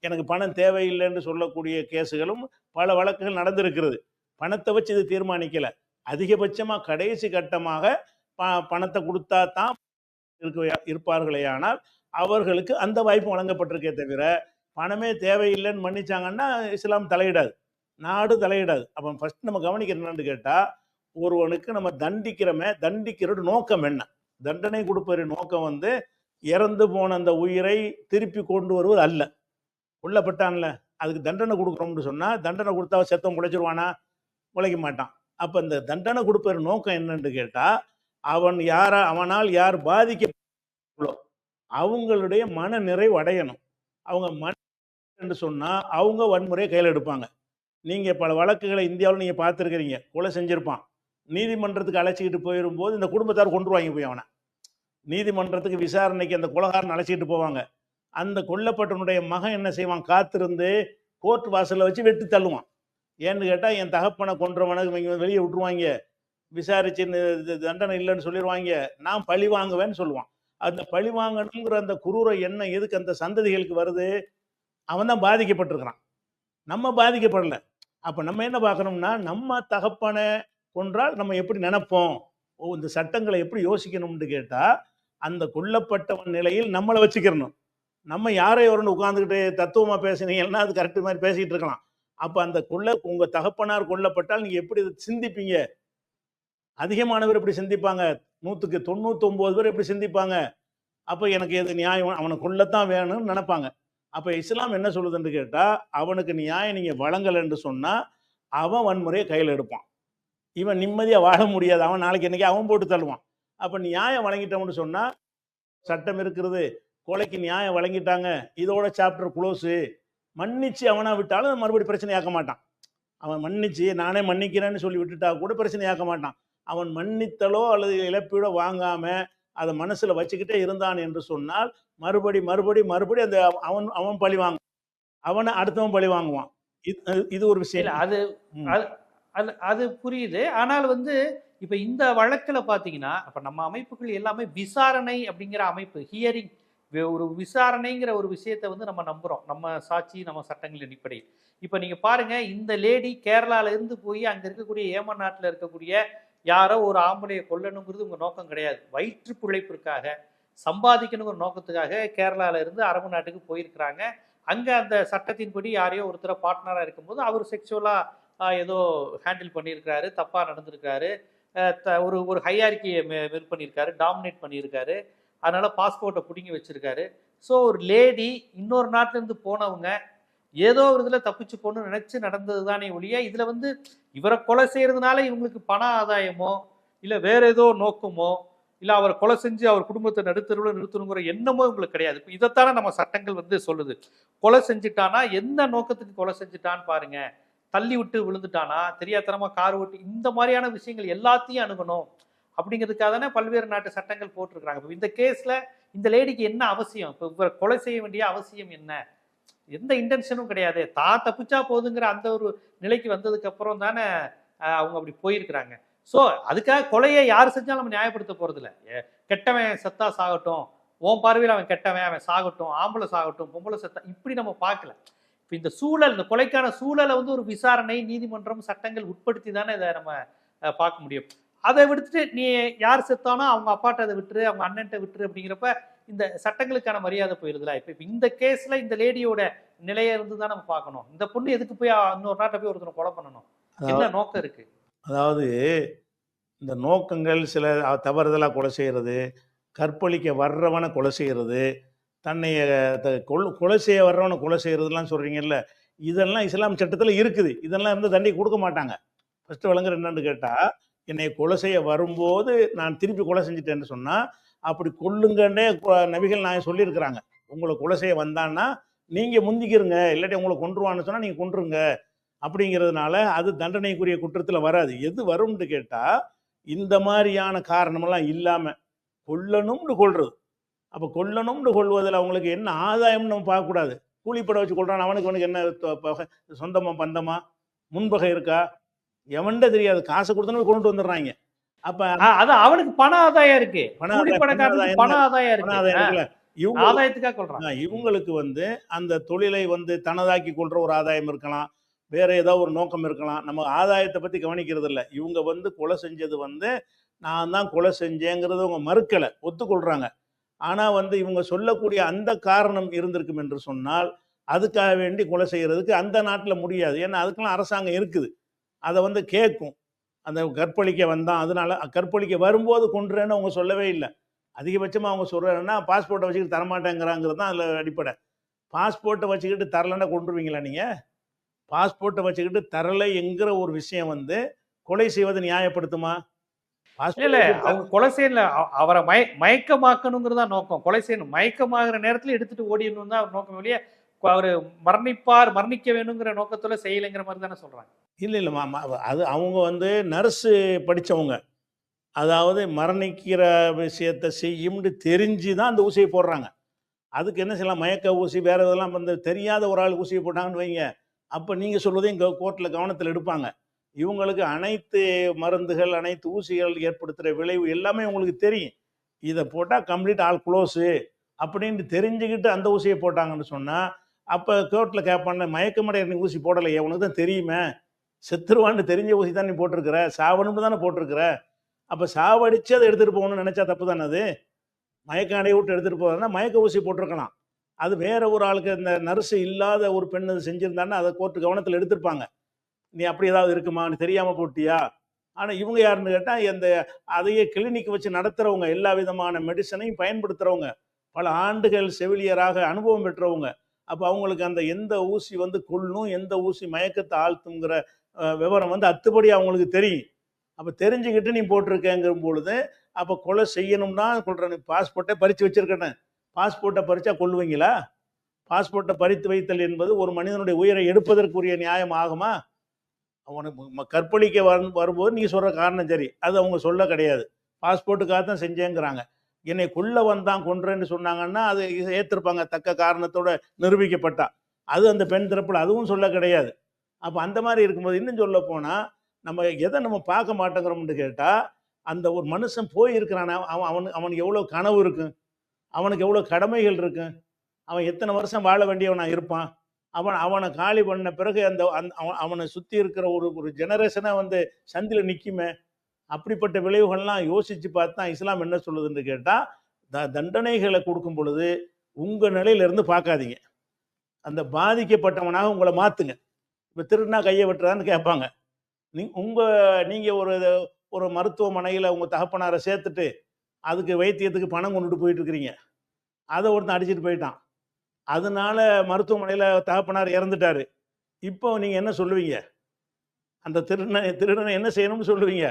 எனக்கு பணம் தேவையில்லைன்னு சொல்லக்கூடிய கேஸுகளும் பல வழக்குகள் நடந்திருக்கிறது. பணத்தை வச்சு இது தீர்மானிக்கலை. அதிகபட்சமாக கடைசி கட்டமாக பணத்தை கொடுத்தா தான் இருப்பார்களே, ஆனால் அவர்களுக்கு அந்த வாய்ப்பு வழங்கப்பட்டிருக்கே தவிர பணமே தேவையில்லைன்னு மன்னிச்சாங்கன்னா இஸ்லாம் தலையிடாது, நாடு தலையிடாது. அப்போ ஃபர்ஸ்ட் நம்ம கவனிக்கிற என்னன்னு கேட்டால், ஒருவனுக்கு நம்ம தண்டிக்கிறது நோக்கம் என்ன? தண்டனை கொடுப்பது நோக்கம் இறந்து போன அந்த உயிரை திருப்பி கொண்டு வருவது அல்ல. கொல்லப்பட்டான்ல, அதுக்கு தண்டனை கொடுக்குறோம்னு சொன்னால், தண்டனை கொடுத்தா செத்தம் குலைச்சிருவானா? உழைக்க மாட்டான். அப்போ இந்த தண்டனை கொடுப்பது நோக்கம் என்னன்னு கேட்டால், அவனால் யார் பாதிக்க அவங்களுடைய மன நிறைவு அடையணும். அவங்க மன என்று சொன்னால் அவங்க வன்முறையை கையில் எடுப்பாங்க. நீங்கள் பல வழக்குகளை இந்தியாவில் நீங்கள் பார்த்துருக்கிறீங்க. கொலை செஞ்சுருப்பான், நீதிமன்றத்துக்கு அழைச்சிக்கிட்டு போயிடும்போது இந்த குடும்பத்தார் கொண்டுருவாங்க போய் அவனை. நீதிமன்றத்துக்கு விசாரணைக்கு அந்த கொலைகாரன் அழைச்சிக்கிட்டு போவாங்க. அந்த கொல்லப்பட்டவனுடைய மகன் என்ன செய்வான்? காத்திருந்து கோர்ட் வாசலில் வச்சு வெட்டி தள்ளுவான். ஏன்னு கேட்டால், என் தகப்பனை கொன்றவனுக்கு இவங்க வெளியே விட்டுருவாங்க, விசாரிச்சு தண்டனை இல்லைன்னு சொல்லிடுவாங்க, நான் பழி வாங்குவேன்னு சொல்லுவான். அந்த பழி வாங்கணுங்கிற அந்த குரூர எண்ணம் எதுக்கு அந்த சந்ததிகளுக்கு வருது? அவன் தான் பாதிக்கப்பட்டிருக்கிறான், நம்ம பாதிக்கப்படலை. அப்போ நம்ம என்ன பார்க்கணும்னா, நம்ம தகப்பனை கொன்றால் நம்ம எப்படி நினைப்போம், இந்த சட்டங்களை எப்படி யோசிக்கணும்னு கேட்டால், அந்த கொல்லப்பட்டவன் நிலையில் நம்மளை வச்சுக்கிறணும். நம்ம யாரை வரணும் உட்காந்துக்கிட்டு தத்துவமாக பேசுனீங்கன்னா அது கரெக்டு மாதிரி பேசிக்கிட்டு இருக்கலாம். அப்போ அந்த உங்கள் தகப்பனார் கொல்லப்பட்டால் நீங்கள் எப்படி சிந்திப்பீங்க? அதிகமானவர் எப்படி சிந்திப்பாங்க? 100க்கு 99 பேர் எப்படி சிந்திப்பாங்க? அப்ப எனக்கு எது நியாயம்? அவன கொல்லத்தான் வேணும்னு நெனைப்பாங்க. அப்ப இஸ்லாம் என்ன சொல்லுதுன்னு கேட்டா, அவனுக்கு நியாயம் நீங்க வழங்கலன்னு சொன்னா, அவன் வன்முறைய கையில எடுப்பான். இவன் நிம்மதியா வாழ முடியாது. அவன் நாளைக்கு என்னைக்கு அவன் போட்டு தள்ளுவான். அப்ப நியாயம் வழங்கிட்டோம்னு சொன்னா, சட்டம் இருக்கிறது. கொலைக்கு நியாயம் வழங்கிட்டாங்க. இதோட சாப்டர் குளோஸு. மன்னிச்சு அவனா விட்டாலும் மறுபடியும் பிரச்சனையாக்க மாட்டான். அவன் மன்னிச்சு நானே மன்னிக்கிறேன்னு சொல்லி விட்டுட்டா கூட பிரச்சனையாக்க மாட்டான். அவன் மன்னித்தலோ அல்லது இழப்பீடோ வாங்காம அதை மனசுல வச்சுக்கிட்டே இருந்தான் என்று சொன்னால் மறுபடி அந்த அவன் அவன் பழி வாங்க அவனை அடுத்தவன் பழி வாங்குவான். இது ஒரு இல்ல விஷயம். அது ம். அது அது அது புரியுது. ஆனால் வந்து இப்ப இந்த வழக்குல பாத்தீங்கன்னா, அப்ப நம்ம அமைப்புகள் எல்லாமே விசாரணை அப்படிங்கிற அமைப்பு, ஹியரிங், ஒரு விசாரணைங்கிற ஒரு விஷயத்த வந்து நம்ம நம்புறோம். நம்ம சாட்சி, நம்ம சட்டங்களின் அடிப்படையில். இப்ப நீங்க பாருங்க, இந்த லேடி கேரளால இருந்து போய் அங்க இருக்கக்கூடிய ஏமன் நாட்டுல இருக்கக்கூடிய யாரோ ஒரு ஆம்பளைய கொல்லணுங்கிறது உங்க நோக்கம் கிடையாது. வயிற்று பிழைப்பிற்காக, சம்பாதிக்கணுங்கிற நோக்கத்துக்காக கேரளால இருந்து அரபு நாட்டுக்கு போயிருக்கிறாங்க. அங்க அந்த சட்டத்தின்படி யாரையோ ஒருத்தர பார்ட்னரா இருக்கும்போது அவர் செக்ஷுவலா ஏதோ ஹேண்டில் பண்ணியிருக்காரு, தப்பா நடந்திருக்காரு, ஒரு ஒரு ஹையார்கியை மெல் பண்ணியிருக்காரு, டாமினேட் பண்ணியிருக்காரு. அதனால பாஸ்போர்ட்டை பிடுங்கி வச்சிருக்காரு. ஸோ ஒரு லேடி இன்னொரு நாட்டுல இருந்து போனவங்க ஏதோ ஒரு இதுல தப்பிச்சு போகணும்னு நினைச்சு நடந்தது தானே ஒழிய, இதுல வந்து இவரை கொலை செய்யறதுனால இவங்களுக்கு பண ஆதாயமோ இல்ல வேற ஏதோ நோக்கமோ இல்ல அவரை கொலை செஞ்சு அவர் குடும்பத்தை நடுத்தருவில் நிறுத்தணுங்கிற எண்ணமோ உங்களுக்கு கிடையாது. இப்போ இதைத்தானே நம்ம சட்டங்கள் வந்து சொல்லுது. கொலை செஞ்சுட்டானா எந்த நோக்கத்துக்கு கொலை செஞ்சுட்டான்னு பாருங்க, தள்ளி விட்டு விழுந்துட்டானா, தெரியாதனமா கார் ஓட்டி, இந்த மாதிரியான விஷயங்கள் எல்லாத்தையும் அணுகணும் அப்படிங்கிறதுக்காக தானே பல்வேறு நாட்டு சட்டங்கள் போட்டிருக்கிறாங்க. இப்போ இந்த கேஸ்ல இந்த லேடிக்கு என்ன அவசியம்? இப்போ இவரை கொலை செய்ய வேண்டிய அவசியம் என்ன? எந்த இன்டென்ஷனும் கிடையாது. தான் தப்பிச்சா போதுங்கிற அந்த ஒரு நிலைக்கு வந்ததுக்கு அப்புறம் தானே அவங்க அப்படி போயிருக்கிறாங்க. ஸோ அதுக்காக கொலையை யார் செஞ்சாலும் நம்ம நியாயப்படுத்த போறது இல்லை. கெட்டவன் செத்தா சாகட்டும், உன் பார்வையில் அவன் கெட்டவன், அவன் சாகட்டும், ஆம்பளை சாகட்டும், பொம்பளை செத்தா, இப்படி நம்ம பார்க்கல. இப்போ இந்த சூழல், இந்த கொலைக்கான சூழலை வந்து ஒரு விசாரணை, நீதிமன்றம், சட்டங்கள் உட்படுத்தி தானே இதை நம்ம பார்க்க முடியும். அதை விடுத்துட்டு நீ யார் செத்தானோ அவங்க அப்பாட்ட அதை விட்டுரு, அவங்க அண்ணன்ட்ட விட்டுரு அப்படிங்கிறப்ப இந்த சட்டங்களுக்கான மரியாதை போயிருதுல. இப்போ இந்த கேஸ்ல இந்த லேடியோட நிலையை இருந்து தான் நம்ம பார்க்கணும். இந்த பொண்ணு எதுக்கு போய் இன்னொரு நாட்டை போய் ஒருத்தனை கொலை பண்ணணும்? என்ன நோக்கம் இருக்கு? அதாவது இந்த நோக்கங்கள் சில தவறுதலா கொலை செய்யறது, கற்பழிக்க வர்றவனை கொலை செய்யறது, தன்னைய கொலை செய்ய வர்றவனை கொலை செய்யறதுலாம் சொல்றீங்கல்ல, இதெல்லாம் இஸ்லாம் சட்டத்தில் இருக்குது. இதெல்லாம் இருந்து தண்டனை கொடுக்க மாட்டாங்க. ஃபர்ஸ்ட் விளங்குற என்னன்னு கேட்டா, என்னை கொலை செய்ய வரும்போது நான் திருப்பி கொலை செஞ்சுட்டேன்னு சொன்னா, அப்படி கொல்லுங்கன்னே நபிகள் நாயகம் சொல்லியிருக்கிறாங்க. உங்களை கொலை செய்ய வந்தான்னா நீங்க முந்திக்கிறங்க, இல்லாட்டி உங்களை கொன்றுவான்னு சொன்னா நீங்க கொன்றுங்க அப்படிங்கிறதுனால அது தண்டனைக்குரிய குற்றத்தில் வராது. எது வரும்னு கேட்டா, இந்த மாதிரியான காரணமெல்லாம் இல்லாம கொல்லணும்னு கொள்றது. அப்போ கொல்லணும்னு கொள்வதில் அவங்களுக்கு என்ன ஆதாயம்னு நம்ம பார்க்கக்கூடாது. கூலிப்பட வச்சு கொள்றான், அவனுக்கு என்ன சொந்தமா பந்தமா முன்பகை இருக்கா? எவன்ட தெரியாது. காசு கொடுத்தனவே கொண்டு வந்துடுறாங்க. அப்ப அது அவனுக்கு பண ஆதாயம் இருக்கு. பண கூலிப்படக்காரனுக்கு பண ஆதாயம் பண ஆதாயம் இருக்கு. இருக்குல்ல. ஆதாயத்துக்காக கொள்றான். இவங்களுக்கு வந்து அந்த தொழிலை வந்து தனதாக்கி கொள்ற ஒரு ஆதாயம் இருக்கலாம், வேற ஏதாவது ஒரு நோக்கம் இருக்கலாம். நம்ம ஆதாயத்தை பத்தி கவனிக்கிறது இல்லை. இவங்க வந்து கொலை செஞ்சது வந்து நான் தான் கொலை செஞ்சேங்கிறத அவங்க மறுக்கலை, ஒத்துக்கொள்றாங்க. ஆனா வந்து இவங்க சொல்லக்கூடிய அந்த காரணம் இருந்திருக்கும் என்று சொன்னால், அதுக்காக வேண்டி கொலை செய்யறதுக்கு அந்த நாட்டில் முடியாது. ஏன்னா அதுக்கெல்லாம் அரசாங்கம் இருக்குது, அதை வந்து கேட்கும். அந்த கற்பழிக்க வந்தான், அதனால கற்பழிக்க வரும்போது கொன்றுன்னு அவங்க சொல்லவே இல்லை. அதிகபட்சமாக அவங்க சொல்றாங்கன்னா பாஸ்போர்ட்டை வச்சுக்கிட்டு தரமாட்டேங்கிறாங்கிறது தான் அதில் அடிப்படை. பாஸ்போர்ட்டை வச்சுக்கிட்டு தரலைன்னா கொண்டுருவீங்களா நீங்கள்? பாஸ்போர்ட்டை வச்சுக்கிட்டு தரலை என்கிற ஒரு விஷயம் வந்து கொலை செய்வதை நியாயப்படுத்துமா? இல்ல அவங்க கொலை செய்யல, அவரை மயக்கமாக்கணுங்கிறதா நோக்கம். கொலை செய்யணும், மயக்கமாகிற நேரத்துல எடுத்துட்டு ஓடிடணும் தான் அவர் நோக்கம். வெளியே அவரு மரணிக்க வேணுங்கிற நோக்கத்துல செய்யலைங்கிற மாதிரி தானே சொல்றாங்க. இல்லை அது அவங்க வந்து நர்ஸு படித்தவங்க. அதாவது மரணிக்கிற விஷயத்தை செய்யும்னு தெரிஞ்சு தான் அந்த ஊசியை போடுறாங்க. அதுக்கு என்ன செய்யலாம், மயக்க ஊசி வேற இதெல்லாம் வந்து தெரியாத ஒரு ஆள் ஊசியை போட்டாங்கன்னு வைங்க, அப்போ நீங்கள் சொல்வதையும் கோர்ட்டில் கவனத்தில் எடுப்பாங்க. இவங்களுக்கு அனைத்து மருந்துகள், அனைத்து ஊசிகள் ஏற்படுத்துகிற விளைவு எல்லாமே உங்களுக்கு தெரியும். இதை போட்டால் கம்ப்ளீட் ஆல் க்ளோஸு அப்படின்ட்டு தெரிஞ்சுக்கிட்டு அந்த ஊசியை போட்டாங்கன்னு சொன்னால், அப்போ கோர்ட்டில் கேட்பாங்க, மயக்கமடைய நீ ஊசி போடலையே, உனக்கு தான் தெரியுமே, செத்துருவான்னு தெரிஞ்ச ஊசி தான் நீ போட்டிருக்கிற, சாவணும்னு தானே போட்டிருக்கிற. அப்போ சாவடிச்சு அதை எடுத்துகிட்டு போகணும்னு நினச்சா தப்பு தானே அது? மயக்கம் அடைய விட்டு எடுத்துகிட்டு போகிறதுனா மயக்க ஊசி போட்டிருக்கலாம். அது வேற ஒரு ஆளுக்கு, இந்த நர்ஸு இல்லாத ஒரு பெண் அது செஞ்சுருந்தான்னா அதை கோர்ட்டு கவனத்தில் எடுத்திருப்பாங்க. நீ அப்படி ஏதாவது இருக்குமா, நீ தெரியாமல் போட்டியா, ஆனால் இவங்க யாருன்னு கேட்டால் இந்த அதையே கிளினிக் வச்சு நடத்துகிறவங்க, எல்லா விதமான மெடிசனையும் பயன்படுத்துகிறவங்க, பல ஆண்டுகள் செவிலியராக அனுபவம் பெற்றவங்க. அப்போ அவங்களுக்கு அந்த எந்த ஊசி வந்து கொல்லும், எந்த ஊசி மயக்கத்தை ஆழ்த்துங்கிற விவரம் வந்து அத்துப்படி அவங்களுக்கு தெரியும். அப்போ தெரிஞ்சுக்கிட்டு நீ போட்டிருக்கேங்கிற பொழுது, அப்போ கொலை செய்யணும்னா கொள்றேன். பாஸ்போர்ட்டை பறித்து வச்சிருக்கேன், பாஸ்போர்ட்டை பறிச்சா கொல்லுவீங்களா? பாஸ்போர்ட்டை பறித்து வைத்தல் என்பது ஒரு மனிதனுடைய உயிரை எடுப்பதற்குரிய நியாயம் ஆகுமா? அவனுக்கு கற்பழிக்க வரும்போது நீ சொல்ற காரணம் சரி, அது அவங்க சொல்ல கிடையாது. பாஸ்போர்ட்டுக்காக தான் செஞ்சேங்கிறாங்க. என்னை கொல்ல வந்தான் கொன்றேன்னு சொன்னாங்கன்னா அது ஏற்றிருப்பாங்க, தக்க காரணத்தோட நிரூபிக்கப்பட்டா. அது அந்த பெண் தரப்புல அதுவும் சொல்ல கிடையாது. அப்போ அந்த மாதிரி இருக்கும்போது இன்னும் சொல்ல போனா நம்ம எதை நம்ம பார்க்க மாட்டேங்கிறோம்னு கேட்டா, அந்த ஒரு மனுஷன் போயிருக்கிறானா, அவனுக்கு எவ்வளவு கனவு இருக்கு, அவனுக்கு எவ்வளவு கடமைகள் இருக்கு, அவன் எத்தனை வருஷம் வாழ வேண்டியவனா இருப்பான். அவனை காலி பண்ண பிறகு அந்த அவனை சுற்றி இருக்கிற ஒரு ஜெனரேஷனை வந்து சந்தில் நிற்குமே. அப்படிப்பட்ட விளைவுகள்லாம் யோசித்து பார்த்தா இஸ்லாம் என்ன சொல்லுதுன்னு கேட்டால், தண்டனைகளை கொடுக்கும் பொழுது உங்கள் நிலையிலிருந்து பார்க்காதீங்க, அந்த பாதிக்கப்பட்டவனாக உங்களை மாற்றுங்க. இப்போ திருடினா கையை வெட்டுறான்னு கேட்பாங்க. நீங்கள் ஒரு மருத்துவமனையில் உங்கள் தகப்பனாரை சேர்த்துட்டு அதுக்கு வைத்தியத்துக்கு பணம் கொண்டுட்டு போயிட்டு இருக்கிறீங்க. அதை ஒருத்தன் அடிச்சுட்டு போயிட்டான், அதனால மருத்துவமனையில் தகப்பனார் இறந்துட்டாரு. இப்போ நீங்கள் என்ன சொல்லுவீங்க? அந்த திருடனை என்ன செய்யணும்னு சொல்லுவீங்க?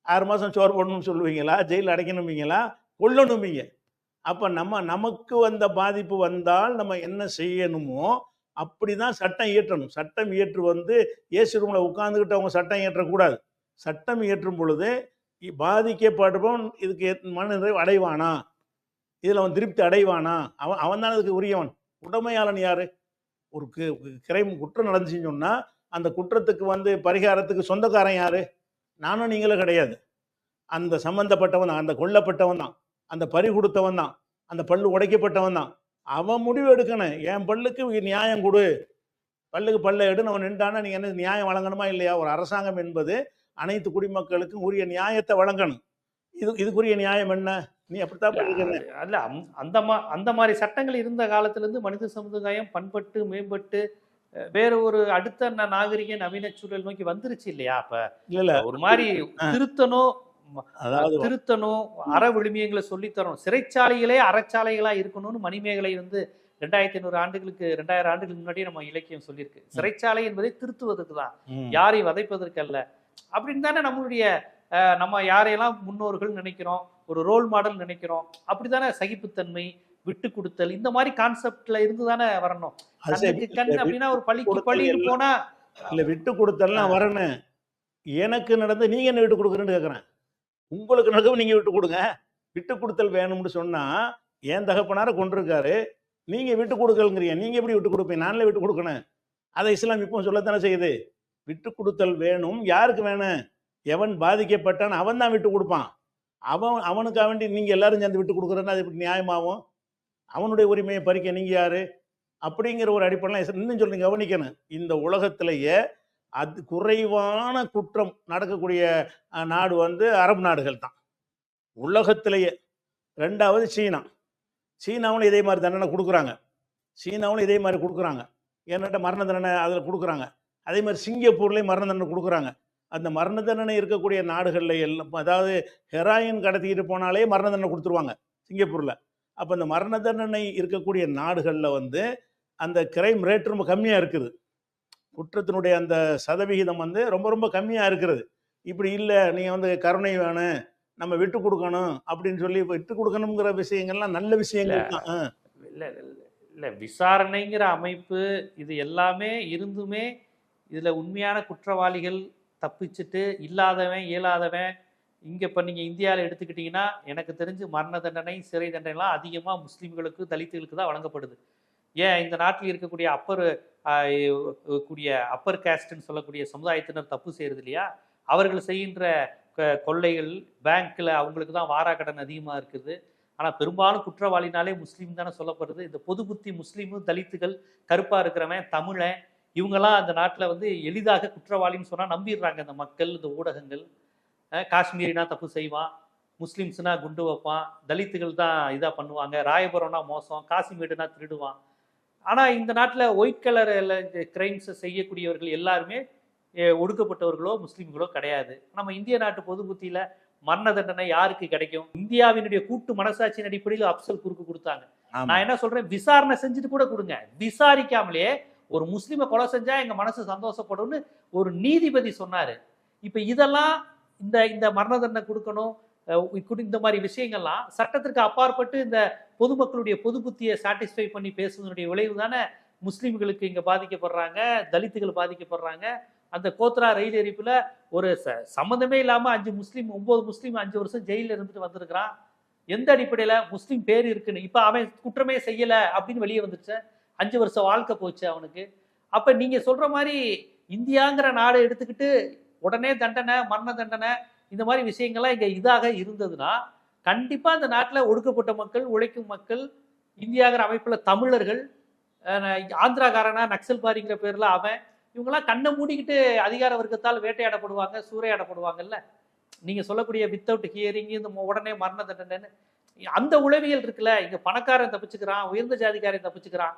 6 மாதம் சோறு போடணும்னு சொல்லுவீங்களா? ஜெயிலில் அடைக்கணும்பீங்களா? கொல்லணும்பீங்க. அப்போ நமக்கு வந்த பாதிப்பு வந்தால் நம்ம என்ன செய்யணுமோ அப்படி தான் சட்டம் இயற்றணும். சட்டம் இயற்று வந்து ஏசி ரூமில் உட்காந்துக்கிட்டு அவங்க சட்டம் இயற்றக்கூடாது. சட்டம் இயற்றும் பொழுது பாதிக்கப்படுபவன் இதுக்கு மனநிறைவு அடைவானா, இதில் அவன் திருப்தி அடைவானா, அவன் தான் அதுக்கு உரியவன். உடமையாளன் யாரு? ஒரு குற்றம் நடந்துச்சுன்னு சொன்னா அந்த குற்றத்துக்கு வந்து பரிகாரத்துக்கு சொந்தக்காரன் யாரு? நானும் நீங்களும் கிடையாது. அந்த சம்பந்தப்பட்டவன் தான், அந்த கொல்லப்பட்டவன் தான், அந்த பறி கொடுத்தவன் தான், அந்த பல்லு உடைக்கப்பட்டவன் தான். அவன் முடிவு எடுக்கணும். என் பல்லுக்கு நியாயம் கொடு, பல்லுக்கு பல்ல எடுன்னு அவன் நின்றானா நீங்க என்ன நியாயம் வழங்கணுமா இல்லையா? ஒரு அரசாங்கம் என்பது அனைத்து குடிமக்களுக்கும் உரிய நியாயத்தை வழங்கணும். இதுக்குரிய நியாயம் என்ன? நீ அப்படித்தான் அல்ல. அந்த மாதிரி சட்டங்கள் இருந்த காலத்துல இருந்து மனித சமுதாயம் பண்பட்டு மேம்பட்டு வேற ஒரு அடுத்த நாகரிக நவீன சூழல் நோக்கி வந்துருச்சு இல்லையா? அப்ப இல்ல ஒரு மாதிரி திருத்தணும், அதாவது திருத்தணும், அற விழுமியங்களை சொல்லித்தரணும். சிறைச்சாலைகளே அறச்சாலைகளா இருக்கணும்னு மணிமேகலை வந்து 2500 ஆண்டுகளுக்கு 2000 ஆண்டுகளுக்கு முன்னாடியே நம்ம இலக்கியம் சொல்லியிருக்கு. சிறைச்சாலை என்பதை திருத்துவதற்கு தான், யாரையும் வதைப்பதற்கு அல்ல. அப்படின்னு தானே நம்மளுடைய நம்ம யாரையெல்லாம் முன்னோர்கள் நினைக்கிறோம், ஒரு ரோல் மாடல் நினைக்கிறோம். அப்படித்தானே சகிப்புத்தன்மை, விட்டு கொடுத்தல், இந்த மாதிரி கான்செப்ட்ல இருந்து தானே வரணும். கண் அப்படின்னா ஒரு பள்ளிக்கு போனா இல்ல விட்டு கொடுத்தல்லாம் வரணும். எனக்கு நடந்து நீங்க என்ன விட்டு கொடுக்குறேன்னு கேட்குறேன். உங்களுக்கு நடக்கும் நீங்க விட்டு கொடுங்க. விட்டு கொடுத்தல் வேணும்னு சொன்னா என் தகப்பனார கொண்டிருக்காரு, நீங்க விட்டு கொடுக்கலுங்கிறீங்க. நீங்க எப்படி விட்டு கொடுப்பீங்க? நானே விட்டு கொடுக்கணும். அதை இஸ்லாம் இப்போ சொல்லத்தானே செய்யுது. விட்டு கொடுத்தல் வேணும். யாருக்கு வேணும்? எவன் பாதிக்கப்பட்டான் அவன் தான் விட்டு கொடுப்பான். அவனுக்காக வேண்டி நீங்க எல்லாரும் சேர்ந்து விட்டு கொடுக்குறேன்னா அது எப்படி நியாயமாகும்? அவனுடைய உரிமையை பறிக்க நீங்க யாரு? அப்படிங்கிற ஒரு அடிப்படையில் இன்னும் சொல்லி கவனிக்கணும். இந்த உலகத்திலேயே அது குறைவான குற்றம் நடக்கக்கூடிய நாடு வந்து அரபு நாடுகள் தான் உலகத்திலேயே. 2வது சீனா. சீனாவும் இதே மாதிரி தண்டனை கொடுக்குறாங்க. சீனாவும் இதே மாதிரி கொடுக்குறாங்க. ஏன்னாட்ட மரண தண்டனை அதில் கொடுக்குறாங்க. அதே மாதிரி சிங்கப்பூர்லேயும் மரண தண்டனை கொடுக்குறாங்க. அந்த மரண தண்டனை இருக்கக்கூடிய நாடுகளில் எல்லாம், அதாவது ஹெராயின் கடத்திக்கிட்டு போனாலே மரண தண்டனை கொடுத்துருவாங்க சிங்கப்பூரில். அப்போ அந்த மரண தண்டனை இருக்கக்கூடிய நாடுகளில் வந்து அந்த கிரைம் ரேட் ரொம்ப கம்மியாக இருக்குது. குற்றத்தினுடைய அந்த சதவிகிதம் வந்து ரொம்ப ரொம்ப கம்மியாக இருக்கிறது. இப்படி இல்லை, நீங்கள் வந்து கருணை வேணும், நம்ம விட்டு கொடுக்கணும் அப்படின்னு சொல்லி விட்டு கொடுக்கணுங்கிற விஷயங்கள்லாம் நல்ல விஷயங்கள் தான். இல்லை இல்லை, விசாரணைங்கிற அமைப்பு இது எல்லாமே இருந்துமே இதில் உண்மையான குற்றவாளிகள் தப்பிச்சுட்டு இல்லாதவன் இயலாதவன் இங்கே இப்போ நீங்கள் இந்தியாவில் எடுத்துக்கிட்டிங்கன்னா எனக்கு தெரிஞ்சு மரண தண்டனை சிறை தண்டனைலாம் அதிகமாக முஸ்லீம்களுக்கு தலித்துகளுக்கு தான் வழங்கப்படுது. ஏன் இந்த நாட்டில் இருக்கக்கூடிய அப்பர் கேஸ்ட்னு சொல்லக்கூடிய சமுதாயத்தினர் தப்பு செய்கிறது இல்லையா, அவர்கள் செய்கின்ற கொள்ளைகள் பேங்க்கில் அவங்களுக்கு தான் வாராக்கடன் அதிகமாக இருக்குது. ஆனால் பெரும்பாலும் குற்றவாளினாலே முஸ்லீம் தானே சொல்லப்படுது. இந்த பொது புத்தி முஸ்லீமு, தலித்துகள், கருப்பாக இருக்கிறவன், தமிழன், இவங்கெல்லாம் அந்த நாட்டில் வந்து எளிதாக குற்றவாளின்னு சொன்னால் நம்பிடுறாங்க இந்த மக்கள், இந்த ஊடகங்கள். காஷ்மீரினா தப்பு செய்வான், முஸ்லீம்ஸ்னா குண்டு வைப்பான், தலித்துகள் தான் இதாக பண்ணுவாங்க, ராயபுரம்னா மோசம், காசிமேடுனா திருடுவான். ஆனால் இந்த நாட்டில் ஒயிட் கலர் கிரைம்ஸை செய்யக்கூடியவர்கள் எல்லாருமே ஒடுக்கப்பட்டவர்களோ முஸ்லீம்களோ கிடையாது. நம்ம இந்திய நாட்டு பொது புத்தியில மரண தண்டனை யாருக்கு கிடைக்கும்? இந்தியாவினுடைய கூட்டு மனசாட்சியின் அடிப்படையில் அப்சல் குறுக்கு கொடுத்தாங்க. ஆமா நான் என்ன சொல்றேன், விசாரணை செஞ்சுட்டு கூட கொடுங்க. விசாரிக்காமலே ஒரு முஸ்லீமை கொலை செஞ்சா எங்க மனசு சந்தோஷப்படும்னு ஒரு நீதிபதி சொன்னாரு. இப்ப இதெல்லாம் இந்த இந்த மரண தண்டனை கொடுக்கணும், இந்த மாதிரி விஷயங்கள்லாம் சட்டத்திற்கு அப்பாற்பட்டு இந்த பொதுமக்களுடைய பொது புத்தியை சாட்டிஸ்ஃபை பண்ணி பேசுவதனுடைய விளைவு தானே முஸ்லீம்களுக்கு இங்க பாதிக்கப்படுறாங்க, தலித்துகள் பாதிக்கப்படுறாங்க. அந்த கோத்ரா ரயில் எரிப்புல ஒரு சம்மந்தமே இல்லாம 9 முஸ்லீம் 5 வருஷம் ஜெயில இருந்துட்டு வந்திருக்கிறான். எந்த அடிப்படையில முஸ்லீம் பேர் இருக்குன்னு, இப்ப அவன் குற்றமே செய்யல அப்படின்னு வெளியே வந்துருச்சு, 5 வருஷம் வாழ்க்கை போச்சு அவனுக்கு. அப்ப நீங்க சொல்ற மாதிரி இந்தியாங்கிற நாடை எடுத்துக்கிட்டு உடனே தண்டனை, மரண தண்டனை, இந்த மாதிரி விஷயங்கள்லாம் இங்க இதாக இருந்ததுன்னா கண்டிப்பா இந்த நாட்டில் ஒடுக்கப்பட்ட மக்கள், உழைக்கும் மக்கள், இந்தியாங்கிற அமைப்புல தமிழர்கள், ஆந்திராக்காரனா நக்சல் பாரிங்கிற பேர்ல அவன், இவங்கெல்லாம் கண்ணை மூடிக்கிட்டு அதிகார வர்க்கத்தால் வேட்டையாடப்படுவாங்க, சூறையாடப்படுவாங்கல்ல. நீங்க சொல்லக்கூடிய வித்தவுட் ஹியரிங், இந்த உடனே மரண தண்டனைன்னு அந்த உளவியல் இருக்குல்ல. இங்க பணக்காரன் தப்பிச்சுக்கிறான், உயர்ந்த ஜாதிக்காரன் தப்பிச்சுக்கிறான்,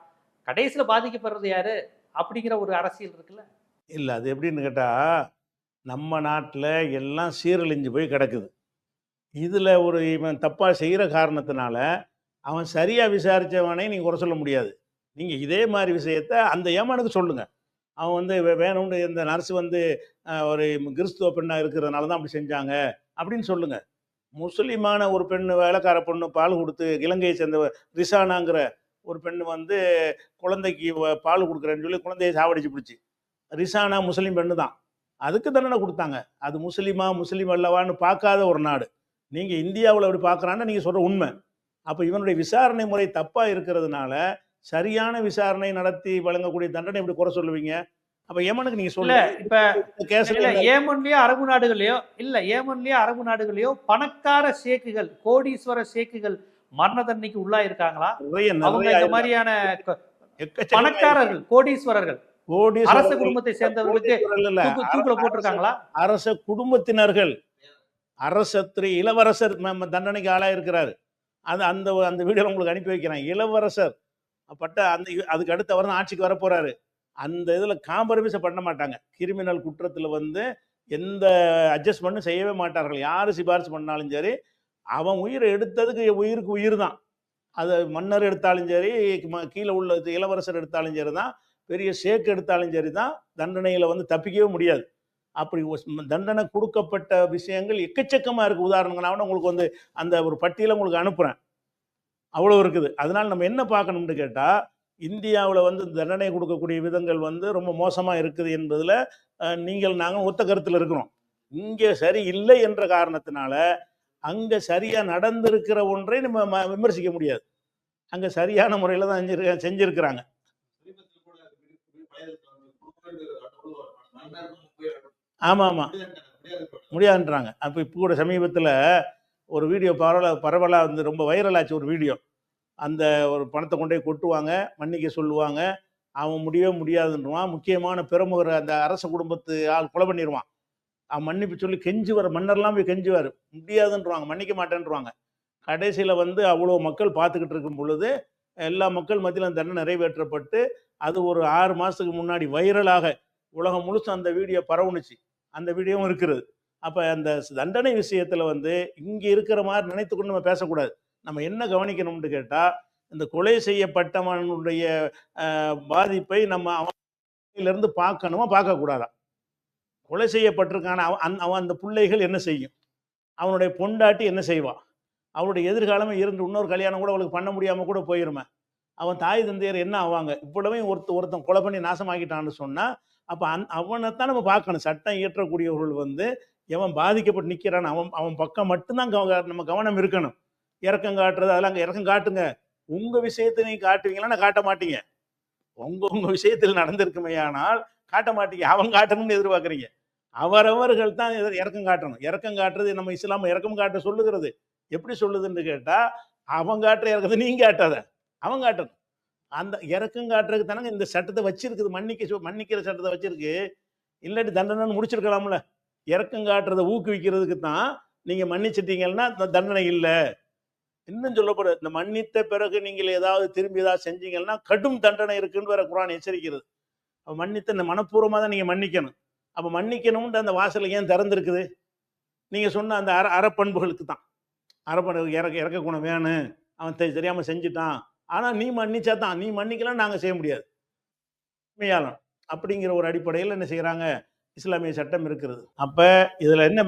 கடைசியில பாதிக்கப்படுறது யாரு அப்படிங்கிற ஒரு அரசியல் இருக்குல்ல. இல்ல அது எப்படின்னு கேட்டா, நம்ம நாட்டுல எல்லாம் சீரழிஞ்சு போய் கிடக்குது. இதுல ஒரு இவன் தப்பா செய்யற காரணத்தினால அவன் சரியா விசாரிச்சவனை நீங்க குறை சொல்ல முடியாது. நீங்க இதே மாதிரி விஷயத்த அந்த ஏமானுக்கு சொல்லுங்க. அவன் வந்து வேணும்னு இந்த நர்ஸ் வந்து ஒரு கிறிஸ்துவ பெண்ணா இருக்கிறதுனால தான் அப்படி செஞ்சாங்க அப்படின்னு சொல்லுங்க. முஸ்லிமான ஒரு பெண்ணு, வேலைக்கார பொண்ணு பால் கொடுத்து, இலங்கையை சேர்ந்த ரிசானாங்கிற ஒரு பெண்ணு வந்து குழந்தைக்கு பால் கொடுக்குறேன்னு சொல்லி குழந்தையை சாவடிச்சு பிடிச்சி, ரிசானா முஸ்லீம் பெண்ணு தான், அதுக்கு தண்டனை கொடுத்தாங்க. அது முஸ்லீம் அல்லவான்னு பார்க்காத ஒரு நாடு. நீங்க இந்தியாவில் அப்படி பார்க்குறான்னு நீங்க சொல்ற உண்மை. அப்ப இவனுடைய விசாரணை முறை தப்பா இருக்கிறதுனால சரியான விசாரணை நடத்தி வழங்கக்கூடிய தண்டனை எப்படி குறை சொல்லுவீங்க? அப்ப ஏமனுக்கு நீங்க சொல்ல இப்ப ஏமன்லயோ அரபு நாடுகளையோ பணக்கார ஷேக்குகள், கோடீஸ்வர ஷேக்குகள் மரண தண்டனைக்கு உள்ளா இருக்காங்களா? அவங்க இந்த மாதிரியான பணக்காரர்கள், கோடீஸ்வரர்கள், அரச குடும்பத்தை சேர்ந்தவர்களுக்கு தூக்குல போட்டிருக்காங்களா? அரச குடும்பத்தினர்கள், இளவரசர் தண்டனைக்கு ஆளா இருக்கிறாரு. அது அந்த அந்த வீடியோ உங்களுக்கு அனுப்பி வைக்கிறேன். இளவரசர் பட்ட அந்த அதுக்கு அடுத்து அவர் தான் ஆட்சிக்கு வர போறாரு. அந்த இதுல காம்ப்ரமைஸ் பண்ண மாட்டாங்க. கிரிமினல் குற்றத்துல வந்து எந்த அட்ஜஸ்ட்மெண்ட்டும் செய்யவே மாட்டார்கள். யாரு சிபாரிசு பண்ணாலும் சரி, அவன் உயிரை எடுத்ததுக்கு உயிருக்கு உயிர் தான். அது மன்னர் எடுத்தாலும் சரி, கீழே உள்ள இளவரசர் எடுத்தாலும் சரி தான், பெரிய ஷேக் எடுத்தாலும் சரி தான், தண்டனையில வந்து தப்பிக்கவே முடியாது. அப்படி தண்டனை கொடுக்கப்பட்ட விஷயங்கள் எக்கச்சக்கமா இருக்கு. உதாரணங்கள் நான் உங்களுக்கு வந்து அந்த ஒரு பட்டியலை உங்களுக்கு அனுப்புறேன். அவ்வளோ இருக்குது. அதனால நம்ம என்ன பார்க்கணும்னு கேட்டா, இந்தியாவில் வந்து தண்டனை கொடுக்கக்கூடிய விதங்கள் வந்து ரொம்ப மோசமா இருக்குது என்பதுல நாங்கள் ஒத்த கருத்தில் இருக்கிறோம். இங்கே சரி இல்லை என்ற காரணத்தினால அங்க சரியா நடந்திருக்கிற ஒன்றை நம்ம விமர்சிக்க முடியாது. அங்க சரியான முறையில் தான் செஞ்சிருக்கிறாங்க. ஆமா ஆமா முடியாதுன்றாங்க. அப்போ இப்போ கூட சமீபத்தில் ஒரு வீடியோ பரவலாக வந்து ரொம்ப வைரலாச்சு ஒரு வீடியோ. அந்த ஒரு பணத்தை கொண்டு போய் கொட்டுவாங்க, மன்னிக்க சொல்லுவாங்க, அவன் முடியவே முடியாதுன்றான். முக்கியமான பிரமுகர் அந்த அரச குடும்பத்து ஆள் கொலை பண்ணிடுவான். அவன் மன்னிப்பு சொல்லி கெஞ்சுவார், மன்னர்லாம் போய் கெஞ்சுவார், முடியாதுன்றாங்க, மன்னிக்க மாட்டேன்றாங்க. கடைசியில் வந்து அவ்வளோ மக்கள் பார்த்துக்கிட்டு இருக்கும் பொழுது எல்லா மக்கள் மத்தியில் அந்த தண்டனை நிறைவேற்றப்பட்டு அது ஒரு 6 மாதத்துக்கு முன்னாடி வைரலாக உலகம் முழுசு அந்த வீடியோ பரவுனுச்சு. அந்த வீடியோவும் இருக்கிறது. அப்போ அந்த தண்டனை விஷயத்தில் வந்து இங்கே இருக்கிற மாதிரி நினைத்துக்கொண்டு நம்ம பேசக்கூடாது. நம்ம என்ன கவனிக்கணும்னு கேட்டால், இந்த கொலை செய்யப்பட்டவனுடைய பாதிப்பை நம்ம அவனிலிருந்து பார்க்கணுமா பார்க்கக்கூடாதா? கொலை செய்யப்பட்டிருக்கான அவன் அந்த பிள்ளைகள் என்ன செய்யும்? அவனுடைய பொண்டாட்டி என்ன செய்வான்? அவனுடைய எதிர்காலமே இருந்து இன்னொரு கல்யாணம் கூட அவளுக்கு பண்ண முடியாமல் கூட போயிருமே. அவன் தாய் தந்தையர் என்ன ஆவாங்க? இவ்வளவே ஒருத்தன் கொலை பண்ணி நாசமாக்கிட்டான்னு சொன்னால், அப்போ அவனைத்தான் நம்ம பார்க்கணும். சட்டம் இயற்றக்கூடியவர்கள் வந்து எவன் பாதிக்கப்பட்டு நிற்கிறான் அவன் பக்கம் மட்டும்தான் நம்ம கவனம் இருக்கணும். இறக்கம் காட்டுறது அதெல்லாம் அங்கே இறக்கம் காட்டுங்க. உங்கள் விஷயத்தை நீங்கள் காட்டுவீங்களா? நான் காட்ட மாட்டீங்க. உங்கள் விஷயத்தில் நடந்திருக்குமே ஆனால் காட்ட மாட்டீங்க. அவன் காட்டணும்னு எதிர்பார்க்குறீங்க. அவரவர்கள் தான் இறக்கம் காட்டணும். இறக்கம் காட்டுறது நம்ம இஸ்லாம் இறக்கம் காட்ட சொல்லுகிறது. எப்படி சொல்லுதுன்னு கேட்டால், அவன் காட்டுற இறக்கத்தை நீங்கள் காட்டாத, அவன் காட்டணும். அந்த இறக்கம் காட்டுறதுக்கு தானே இந்த சட்டத்தை வச்சிருக்குது. மன்னிக்கிற சட்டத்தை வச்சிருக்கு. இல்லாட்டி தண்டனை முடிச்சிருக்கலாம்ல. இறக்கம் காட்டுறதை ஊக்குவிக்கிறதுக்கு தான் நீங்கள் மன்னிச்சிட்டீங்கன்னா தண்டனை இல்லை. இன்னும் சொல்லப்படுது, இந்த மன்னித்த பிறகு நீங்கள் ஏதாவது திரும்பி ஏதாவது செஞ்சீங்கன்னா கடும் தண்டனை இருக்குன்னு வேற குர்ஆன் எச்சரிக்கிறது. மன்னித்த இந்த மனப்பூர்வமாக தான் நீங்கள் மன்னிக்கணும். அப்போ மன்னிக்கணும்ன்ற அந்த வாசல் ஏன் திறந்திருக்குது? நீங்க சொன்ன அந்த அறப்பண்புகளுக்கு தான். அறப்பண்பு இறக்க குணம் வேணும், அவன் தெரியாம செஞ்சுட்டான், ஆனா நீ மன்னிச்சா தான், நீ மன்னிக்கலாம் நாங்க செய்ய முடியாது, உண்மையாலும் அப்படிங்கிற ஒரு அடிப்படையில் என்ன செய்யறாங்க, இஸ்லாமிய சட்டம் இருக்கிறது. அப்ப இதுல என்ன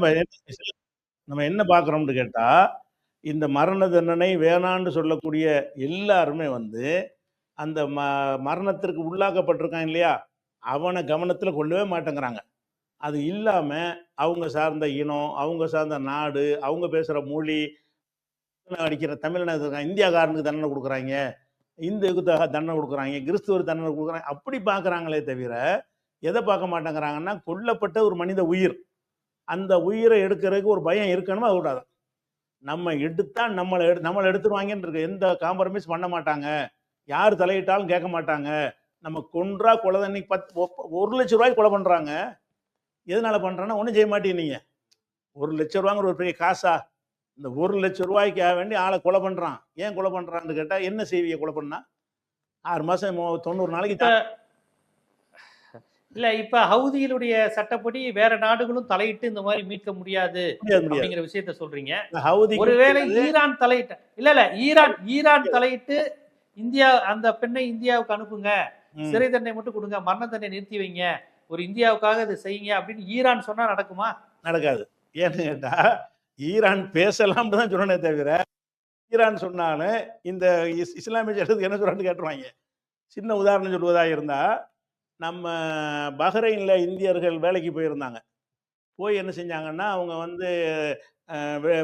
நம்ம என்ன பார்க்குறோம்னு கேட்டா, இந்த மரண தண்டனை வேணான்னு சொல்லக்கூடிய எல்லாருமே வந்து அந்த மரணத்திற்கு உள்ளாக்கப்பட்டிருக்கான் இல்லையா, அவனை கவனத்துல கொள்ளவே மாட்டேங்கிறாங்க. அது இல்லாம அவங்க சார்ந்த இனம், அவங்க சார்ந்த நாடு, அவங்க பேசுற மொழி, அடிக்கிற தமிழ்நாடு இந்தியாக்காரனுக்கு தண்டனை கொடுக்குறாங்க, இந்துக்கு தண்டனை கொடுக்குறாங்க, கிறிஸ்துவர் தண்டனை கொடுக்குறாங்க, அப்படி பார்க்குறாங்களே தவிர எதை பார்க்க மாட்டேங்கிறாங்கன்னா, கொல்லப்பட்ட ஒரு மனித உயிர், அந்த உயிரை எடுக்கிறதுக்கு ஒரு பயம் இருக்கணுமா? அது கூடாது. நம்ம எடுத்தா நம்மளை எடுத்துருவாங்கன்னு இருக்கு. எந்த காம்ப்ரமைஸ் பண்ண மாட்டாங்க, யார் தலையிட்டாலும் கேட்க மாட்டாங்க. நம்ம கொன்றா கொலை தண்ணிக்கு 1 லட்ச ரூபாய்க்கு கொலை பண்றாங்க. எதனால பண்றாங்கன்னா, ஒன்றும் செய்ய மாட்டீங்க நீங்க. 1 லட்ச ரூபாங்கிற ஒரு பெரிய காசா? இந்த 1 லட்ச ரூபாய்க்காக வேண்டி ஆளை கொலை பண்றான். ஏன் கொலை பண்றான்னு கேட்டா, என்ன செய்வீங்க கொலை பண்ணா? 6 மாசம் 90 நாளைக்கு இல்ல. இப்ப ஹவுதிகளுடைய சட்டப்படி வேற நாடுகளும் தலையிட்டு இந்த மாதிரி மீட்க முடியாது அப்படிங்கிற விஷயத்த சொல்றீங்க. ஒருவேளை ஈரான் தலையிட்ட இல்ல ஈரான் தலையிட்டு இந்தியா அந்த பெண்ணை இந்தியாவுக்கு அனுப்புங்க, சிறை தண்டனை மட்டும் கொடுங்க, மரண தண்டனை நிறுத்தி வைங்க, ஒரு இந்தியாவுக்காக இதை செய்யுங்க அப்படின்னு ஈரான் சொன்னா நடக்குமா? நடக்காது. ஏன்னு கேட்டா, ஈரான் பேசலாம்னு தான் சொன்னே தவிர, ஈரான் சொன்னாலும் இந்த இஸ்லாமிய சட்டத்துக்கு என்ன சொல்றான்னு கேட்டுருவாங்க. சின்ன உதாரணம் சொல்வதாக இருந்தா, நம்ம பஹ்ரைன்ல இந்தியர்கள் வேலைக்கு போயிருந்தாங்க. போய் என்ன செஞ்சாங்கன்னா, அவங்க வந்து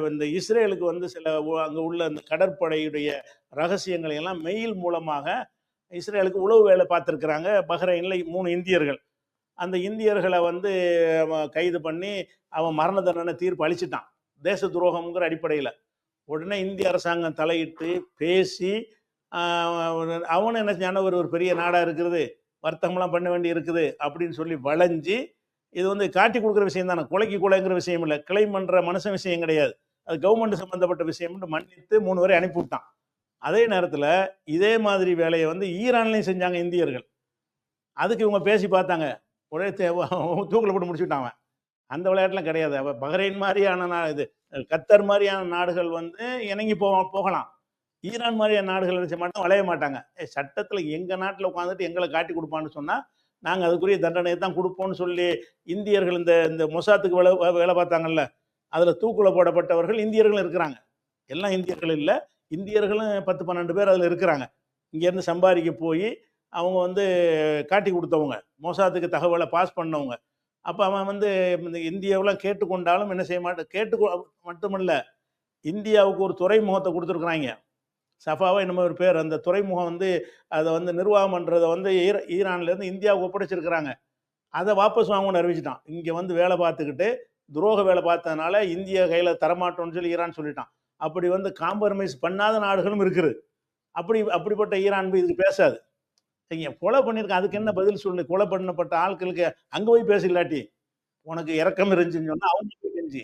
இந்த இஸ்ரேலுக்கு வந்து சில அங்கே உள்ள அந்த கடற்படையுடைய ரகசியங்களை எல்லாம் மெயில் மூலமாக இஸ்ரேலுக்கு உளவு வேலை பார்த்துருக்குறாங்க. பஹ்ரைன்ல 3 இந்தியர்கள். அந்த இந்தியர்களை வந்து கைது பண்ணி அவன் மரண தண்டனை தீர்ப்பு அளிச்சிட்டான், தேச துரோகம்ங்கிற அடிப்படையில். உடனே இந்திய அரசாங்கம் தலையிட்டு பேசி அவனு என்ன செஞ்சான, ஒரு பெரிய நாடாக இருக்கிறது, வர்த்தகம்லாம் பண்ண வேண்டி இருக்குது அப்படின்னு சொல்லி வளைஞ்சி, இது வந்து காட்டி கொடுக்குற விஷயம் தானே, கொலைக்கு கொலைங்கிற விஷயம் இல்லை, கிளைம் பண்ணுற மனுஷன் விஷயம் கிடையாது, அது கவர்மெண்ட் சம்மந்தப்பட்ட விஷயம்னு மன்னித்து 3 பேரை அனுப்பிவிட்டான். அதே நேரத்தில் இதே மாதிரி வேலையை வந்து ஈரான்லையும் செஞ்சாங்க இந்தியர்கள். அதுக்கு இவங்க பேசி பார்த்தாங்க, ஒரே தூக்கில் போட்டு முடிச்சுட்டாங்க. அந்த விளையாட்டுலாம் கிடையாது. பஹ்ரைன் மாதிரியான இது கத்தர் மாதிரியான நாடுகள் வந்து இணங்கி போகலாம். ஈரான் மாதிரியான நாடுகள் நினைச்ச மாட்டோம், வளைய மாட்டாங்க. சட்டத்தில் எங்கள் நாட்டில் உட்காந்துட்டு எங்களை காட்டி கொடுப்பான்னு சொன்னால் நாங்கள் அதுக்குரிய தண்டனையை தான் கொடுப்போம்னு சொல்லி இந்தியர்கள் இந்த மொசாத்துக்கு வேலை பார்த்தாங்கல்ல, அதில் தூக்குல போடப்பட்டவர்கள் இந்தியர்களும் இருக்கிறாங்க. எல்லாம் இந்தியர்கள் இல்லை, இந்தியர்களும் 10-12 பேர் அதில் இருக்கிறாங்க. இங்கேருந்து சம்பாதிக்க போய் அவங்க வந்து காட்டி கொடுத்தவங்க, மொசாத்துக்கு தகவலை பாஸ் பண்ணவங்க. அப்போ அவன் வந்து இந்த இந்தியாவெலாம் கேட்டுக்கொண்டாலும் என்ன செய்ய மாட்டேன், மட்டுமல்ல, இந்தியாவுக்கு ஒரு துறைமுகத்தை கொடுத்துருக்குறாங்க, சஃபாவா என்னமோ ஒரு பேர். அந்த துறைமுகம் வந்து அதை வந்து நிர்வாகம் பண்ணுறதை வந்து ஈரான்லேருந்து இந்தியாவுக்கு ஒப்படைச்சிருக்கிறாங்க. அதை வாபஸ் வாங்கணும்னு அறிவிச்சிட்டான். இங்கே வந்து வேலை பார்த்துக்கிட்டு துரோக வேலை பார்த்ததுனால இந்திய கையில் தரமாட்டோம்னு சொல்லி ஈரான் சொல்லிட்டான். அப்படி வந்து காம்ப்ரமைஸ் பண்ணாத நாடுகளும் இருக்குது. அப்படிப்பட்ட ஈரான் போய் இதுக்கு பேசாது. சரிங்க, கொலை பண்ணியிருக்கேன், அதுக்கு என்ன பதில் சொல்லு? கொலை பண்ணப்பட்ட ஆட்களுக்கு அங்கே போய் பேசலாட்டி உனக்கு இறக்கம் இருந்துச்சுன்னு சொன்னால் அவங்க போய் கெஞ்சி.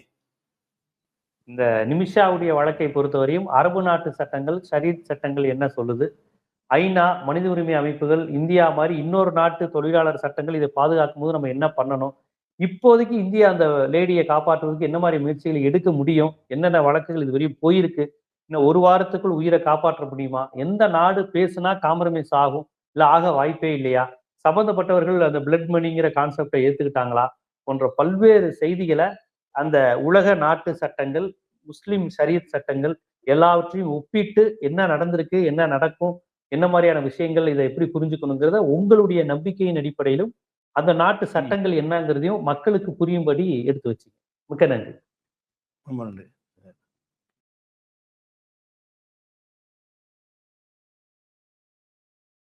இந்த நிமிஷாவுடைய வழக்கை பொறுத்தவரையும் அரபு நாட்டு சட்டங்கள், ஷரீத் சட்டங்கள் என்ன சொல்லுது, ஐநா, மனித உரிமை அமைப்புகள், இந்தியா மாதிரி இன்னொரு நாட்டு தொழிலாளர் சட்டங்கள் இதை பாதுகாக்கும் போது நம்ம என்ன பண்ணணும், இப்போதைக்கு இந்தியா அந்த லேடியை காப்பாற்றுவதற்கு என்ன மாதிரி முயற்சிகளை எடுக்க முடியும், என்னென்ன வழக்குகள் இதுவரையும் போயிருக்கு, இன்னும் 1 வாரத்துக்குள் உயிரை காப்பாற்ற முடியுமா, எந்த நாடு பேசுனா காம்ப்ரமைஸ் ஆகும், இல்லை ஆக வாய்ப்பே இல்லையா, சம்பந்தப்பட்டவர்கள் அந்த பிளட் மணிங்கிற கான்செப்டை ஏற்றுக்கிட்டாங்களா, போன்ற பல்வேறு செய்திகளை அந்த உலக நாட்டு சட்டங்கள், முஸ்லிம் ஷரியத் சட்டங்கள் எல்லாவற்றையும் ஒப்பிட்டு என்ன நடந்திருக்கு, என்ன நடக்கும், என்ன மாதிரியான விஷயங்கள், இதை எப்படி புரிஞ்சுக்கணுங்கிறத உங்களுடைய நம்பிக்கையின் அடிப்படையிலும் அந்த நாட்டு சட்டங்கள் என்னங்கிறதையும் மக்களுக்கு புரியும்படி எடுத்து வச்சு. மிக்க நன்றி. ரொம்ப நன்றி.